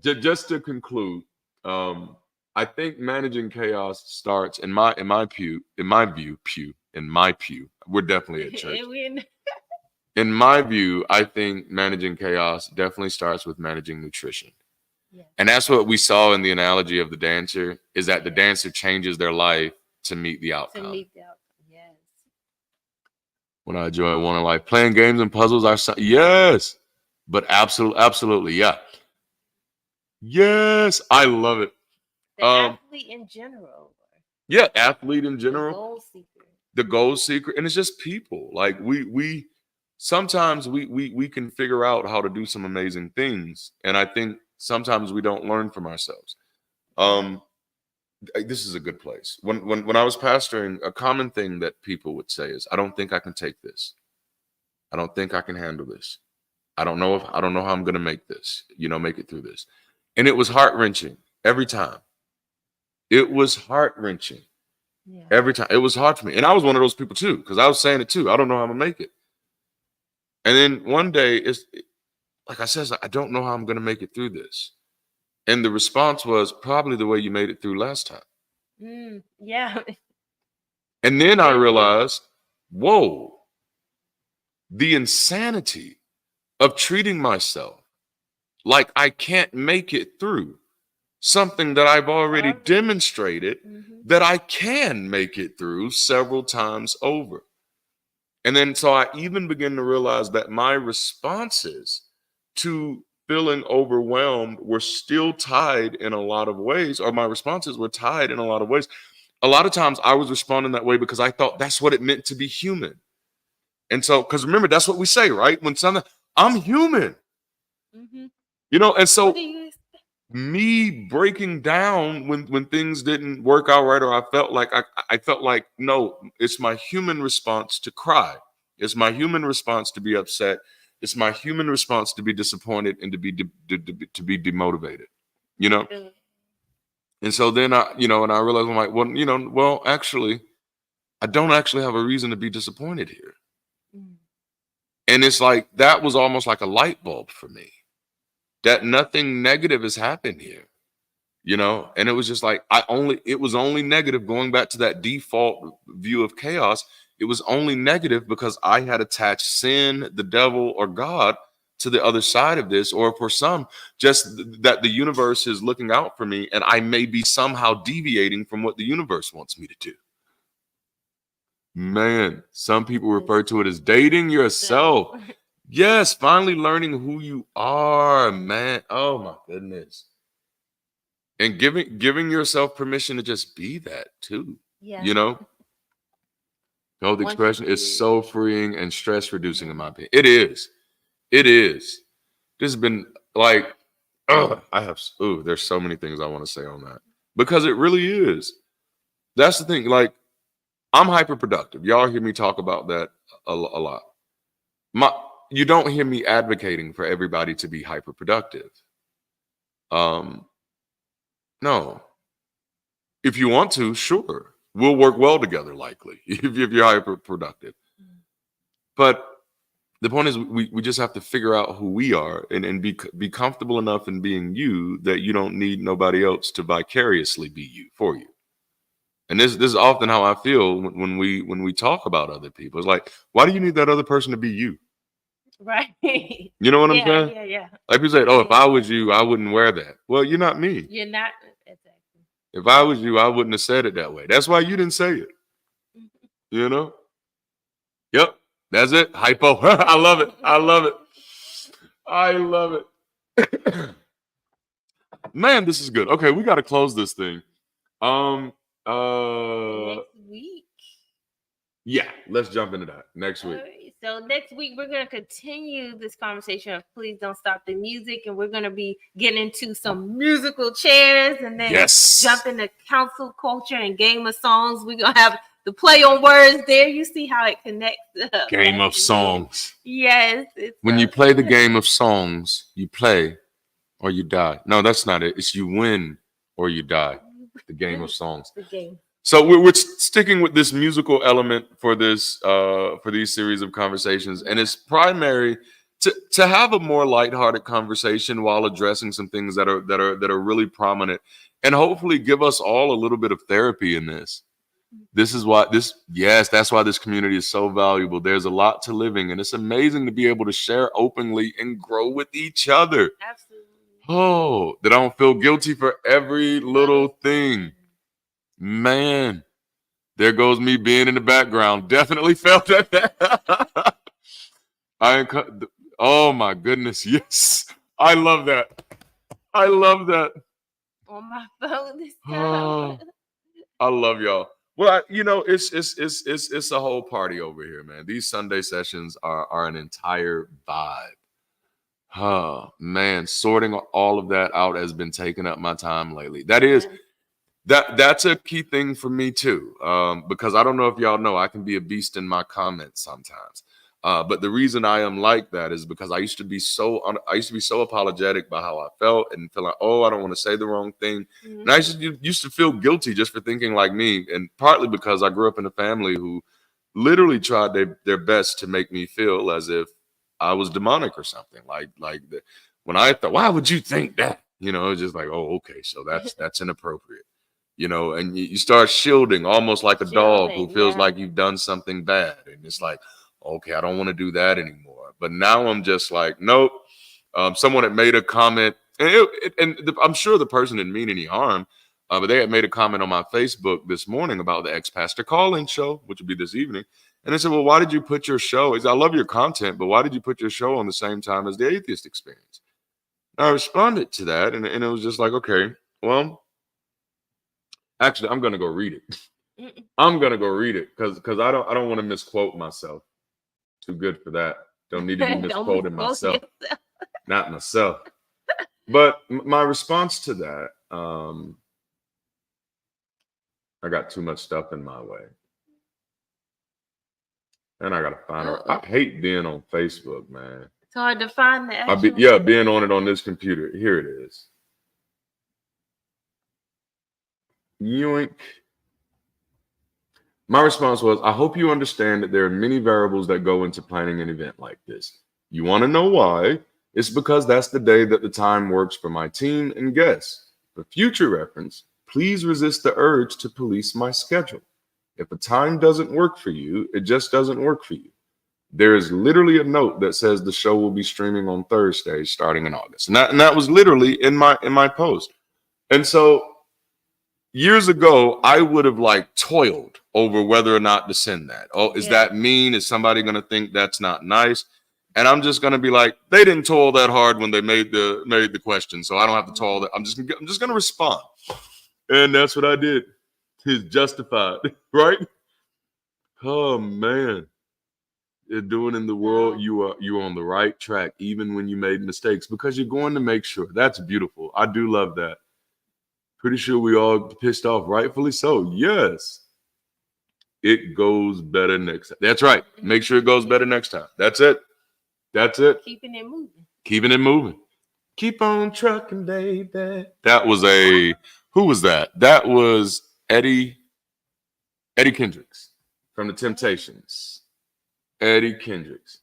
just to conclude, I think managing chaos starts in my view. We're definitely at church. In my view, I think managing chaos definitely starts with managing nutrition. Yeah. And that's what we saw in the analogy of the dancer, is that the dancer changes their life to meet the outcome. Yes. When I enjoy one in life, playing games and puzzles are yes, but absolutely, yeah. Yes, I love it. The athlete in general. Yeah, athlete in general. The goal seeker, and it's just people. Like we sometimes we can figure out how to do some amazing things, and I think sometimes we don't learn from ourselves. This is a good place. When I was pastoring, a common thing that people would say is, I don't think I can take this. I don't think I can handle this. I don't know how I'm going to make this, make it through this. And it was heart-wrenching every time. It was heart-wrenching every time. It was hard for me. And I was one of those people too, because I was saying it too. I don't know how I'm going to make it. And then one day, like I said, I don't know how I'm going to make it through this. And the response was probably the way you made it through last time. Yeah. And then I realized, whoa, the insanity of treating myself like I can't make it through something that I've already demonstrated that I can make it through several times over. And then so I even began to realize that my responses to feeling overwhelmed were still tied in a lot of ways, or my responses were tied in a lot of ways. A lot of times I was responding that way because I thought that's what it meant to be human. And so, because remember, that's what we say, right? When something, I'm human, Mm-hmm. you know, and What so do you expect? me breaking down when things didn't work out right, or I felt like, no, it's my human response to cry. It's my human response to be upset. It's my human response to be disappointed and to be demotivated, you know. And so then I realized, I'm like, well, actually, I don't actually have a reason to be disappointed here. Mm. And it's like that was almost like a light bulb for me, that nothing negative has happened here, and it was just like it was only negative, going back to that default view of chaos. It was only negative because I had attached sin, the devil, or God to the other side of this, or for some, just that the universe is looking out for me and I may be somehow deviating from what the universe wants me to do. Man, some people refer to it as dating yourself. Yes, finally learning who you are, man. Oh my goodness. And giving yourself permission to just be that too. Yeah. The expression is so freeing and stress reducing, in my opinion. It is. It is. This has been like, there's so many things I want to say on that. Because it really is. That's the thing. Like, I'm hyper productive. Y'all hear me talk about that a lot. You don't hear me advocating for everybody to be hyper productive. No. If you want to, sure. We'll work well together, likely, if you're hyper productive. But the point is, we just have to figure out who we are and be comfortable enough in being you that you don't need nobody else to vicariously be you for you. And this is often how I feel when we talk about other people. It's like, why do you need that other person to be you? Right. You know what I'm saying? Yeah. Like people say, if I was you, I wouldn't wear that. Well, you're not me. You're not. Exactly. If I was you, I wouldn't have said it that way. That's why you didn't say it. You know? Yep. That's it. Hypo. I love it. I love it. I love it. Man, this is good. Okay, we got to close this thing. Next week. Yeah, let's jump into that next week. So next week we're gonna continue this conversation of Please Don't Stop the Music, and we're gonna be getting into some musical chairs, and then jump into council culture and game of songs. We're gonna have the play on words there. You see how it connects. Game of songs. Yes. When you play the game of songs, you play or you die. No, that's not it. It's you win or you die. The game of songs. The game. So we're sticking with this musical element for this for these series of conversations, and it's primary to have a more lighthearted conversation while addressing some things that are really prominent, and hopefully give us all a little bit of therapy in this. That's why this community is so valuable. There's a lot to living, and it's amazing to be able to share openly and grow with each other. Absolutely. Oh, that I don't feel guilty for every little thing. Man, there goes me being in the background. Definitely felt that. Oh my goodness, yes. I love that. I love that. On my phone this time. Oh, I love y'all. Well, it's a whole party over here, man. These Sunday sessions are an entire vibe. Oh man, sorting all of that out has been taking up my time lately. That's a key thing for me too, because I don't know if y'all know, I can be a beast in my comments sometimes. But the reason I am like that is because I used to be so apologetic about how I felt and feel like, I don't want to say the wrong thing. Mm-hmm. And I used to feel guilty just for thinking like me, and partly because I grew up in a family who literally tried their best to make me feel as if I was demonic or something. When I thought, why would you think that? It's just like, oh, okay, so that's inappropriate. And you start shielding almost like a dog who feels like you've done something bad. And it's like, okay, I don't want to do that anymore. But now I'm just like, nope. Someone had made a comment, and I'm sure the person didn't mean any harm, but they had made a comment on my Facebook this morning about the ex-pastor call-in show, which would be this evening. And they said, well, why did you put your show? I love your content, but why did you put your show on the same time as the Atheist Experience? And I responded to that, and it was just like, okay, well, actually, I'm gonna go read it. I'm gonna go read it because I don't want to misquote myself. Too good for that. Don't need to be Don't misquoting misquote myself. yourself. Not myself. But my response to that, I got too much stuff in my way. And I gotta find her. I hate being on Facebook, man. It's hard to find the actual. Being on it on this computer. Here it is. Yoink. My response was, I hope you understand that there are many variables that go into planning an event like this. You want to know why? It's because that's the day that the time works for my team and guests. For future reference, please resist the urge to police my schedule. If a time doesn't work for you, it just doesn't work for you. There is literally a note that says the show will be streaming on Thursday starting in August. And that was literally in my post. And so years ago, I would have toiled over whether or not to send that. Oh, is that mean? Is somebody going to think that's not nice? And I'm just going to be like, they didn't toil that hard when they made the question, so I don't have to toil that. I'm just going to respond, and that's what I did. It's justified, right? Oh man, you're doing in the world. You're on the right track, even when you made mistakes, because you're going to make sure. That's beautiful. I do love that. Pretty sure we all pissed off, rightfully so. Yes. It goes better next time. That's right. Make sure it goes better next time. That's it. That's it. Keeping it moving. Keeping it moving. Keep on trucking, baby. That was who was that? That was Eddie Kendricks from the Temptations. Eddie Kendricks.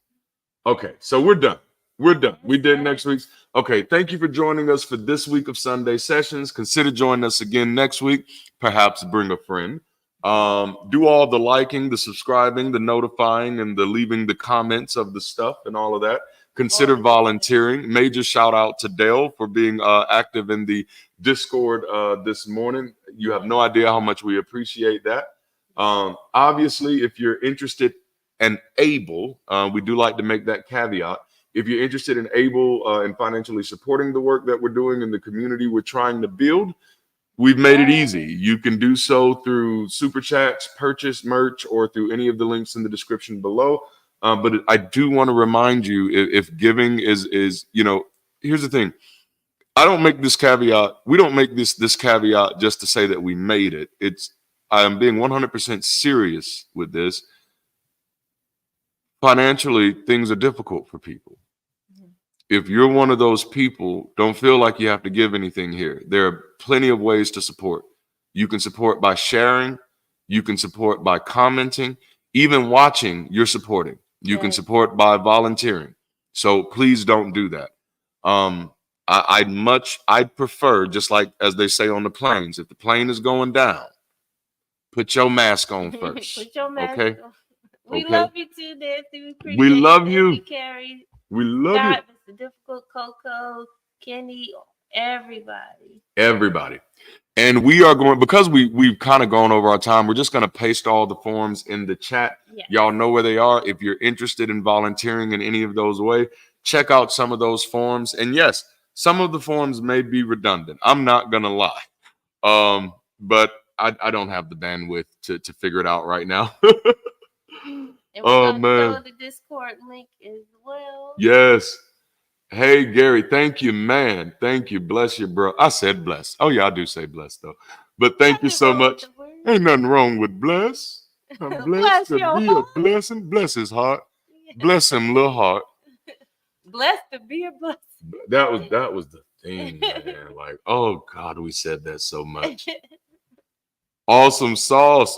Okay, so we're done. We're done. We did next week's. Okay, thank you for joining us for this week of Sunday Sessions. Consider joining us again next week. Perhaps bring a friend. Do all the liking, the subscribing, the notifying, and the leaving the comments of the stuff and all of that. Consider volunteering. Major shout out to Dale for being active in the Discord this morning. You have no idea how much we appreciate that. Obviously, if you're interested and able, we do like to make that caveat. If you're interested and able in financially supporting the work that we're doing in the community we're trying to build, we've made it easy. You can do so through super chats, purchase merch, or through any of the links in the description below. But I do want to remind you, if giving is here's the thing. I don't make this caveat. We don't make this caveat just to say that we made it. I am being 100% serious with this. Financially, things are difficult for people. If you're one of those people, don't feel like you have to give anything here. There are plenty of ways to support. You can support by sharing. You can support by commenting. Even watching, you're supporting. You can support by volunteering. So please don't do that. I'd prefer, just like as they say on the planes, if the plane is going down, put your mask on first. Put your mask on. We love you too, Nancy. We love you. Carrie. We love you. Mr. Difficult, Coco, Kenny, everybody. And we are going, because we've kind of gone over our time, we're just going to paste all the forms in the chat. Yes. Y'all know where they are. If you're interested in volunteering in any of those ways, check out some of those forms. And yes, some of the forms may be redundant. I'm not going to lie. But I don't have the bandwidth to figure it out right now. And we're going to throw the Discord link as well. Yes. Hey, Gary, thank you, man. Thank you. Bless you, bro. I said bless. Oh, yeah, I do say bless, though. But thank you so much. Ain't nothing wrong with bless. I'm blessed to be a blessing. Bless his heart. Bless him, little heart. Blessed to be a blessing. That was the thing, man. Like, oh, God, we said that so much. Awesome sauce.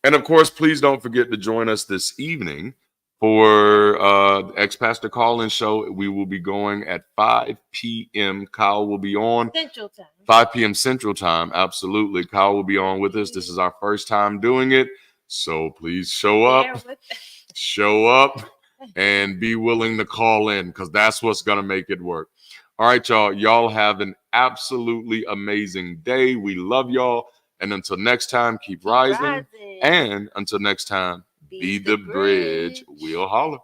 And, of course, please don't forget to join us this evening for ex-pastor call-in show. We will be going at 5 p.m. Kyle will be on. Central time. 5 p.m. Central time. Absolutely. Kyle will be on with us. This is our first time doing it. So please show up. Show up and be willing to call in, because that's what's going to make it work. All right, y'all. Y'all have an absolutely amazing day. We love y'all. And until next time, keep rising. And until next time, be the bridge. We'll holler.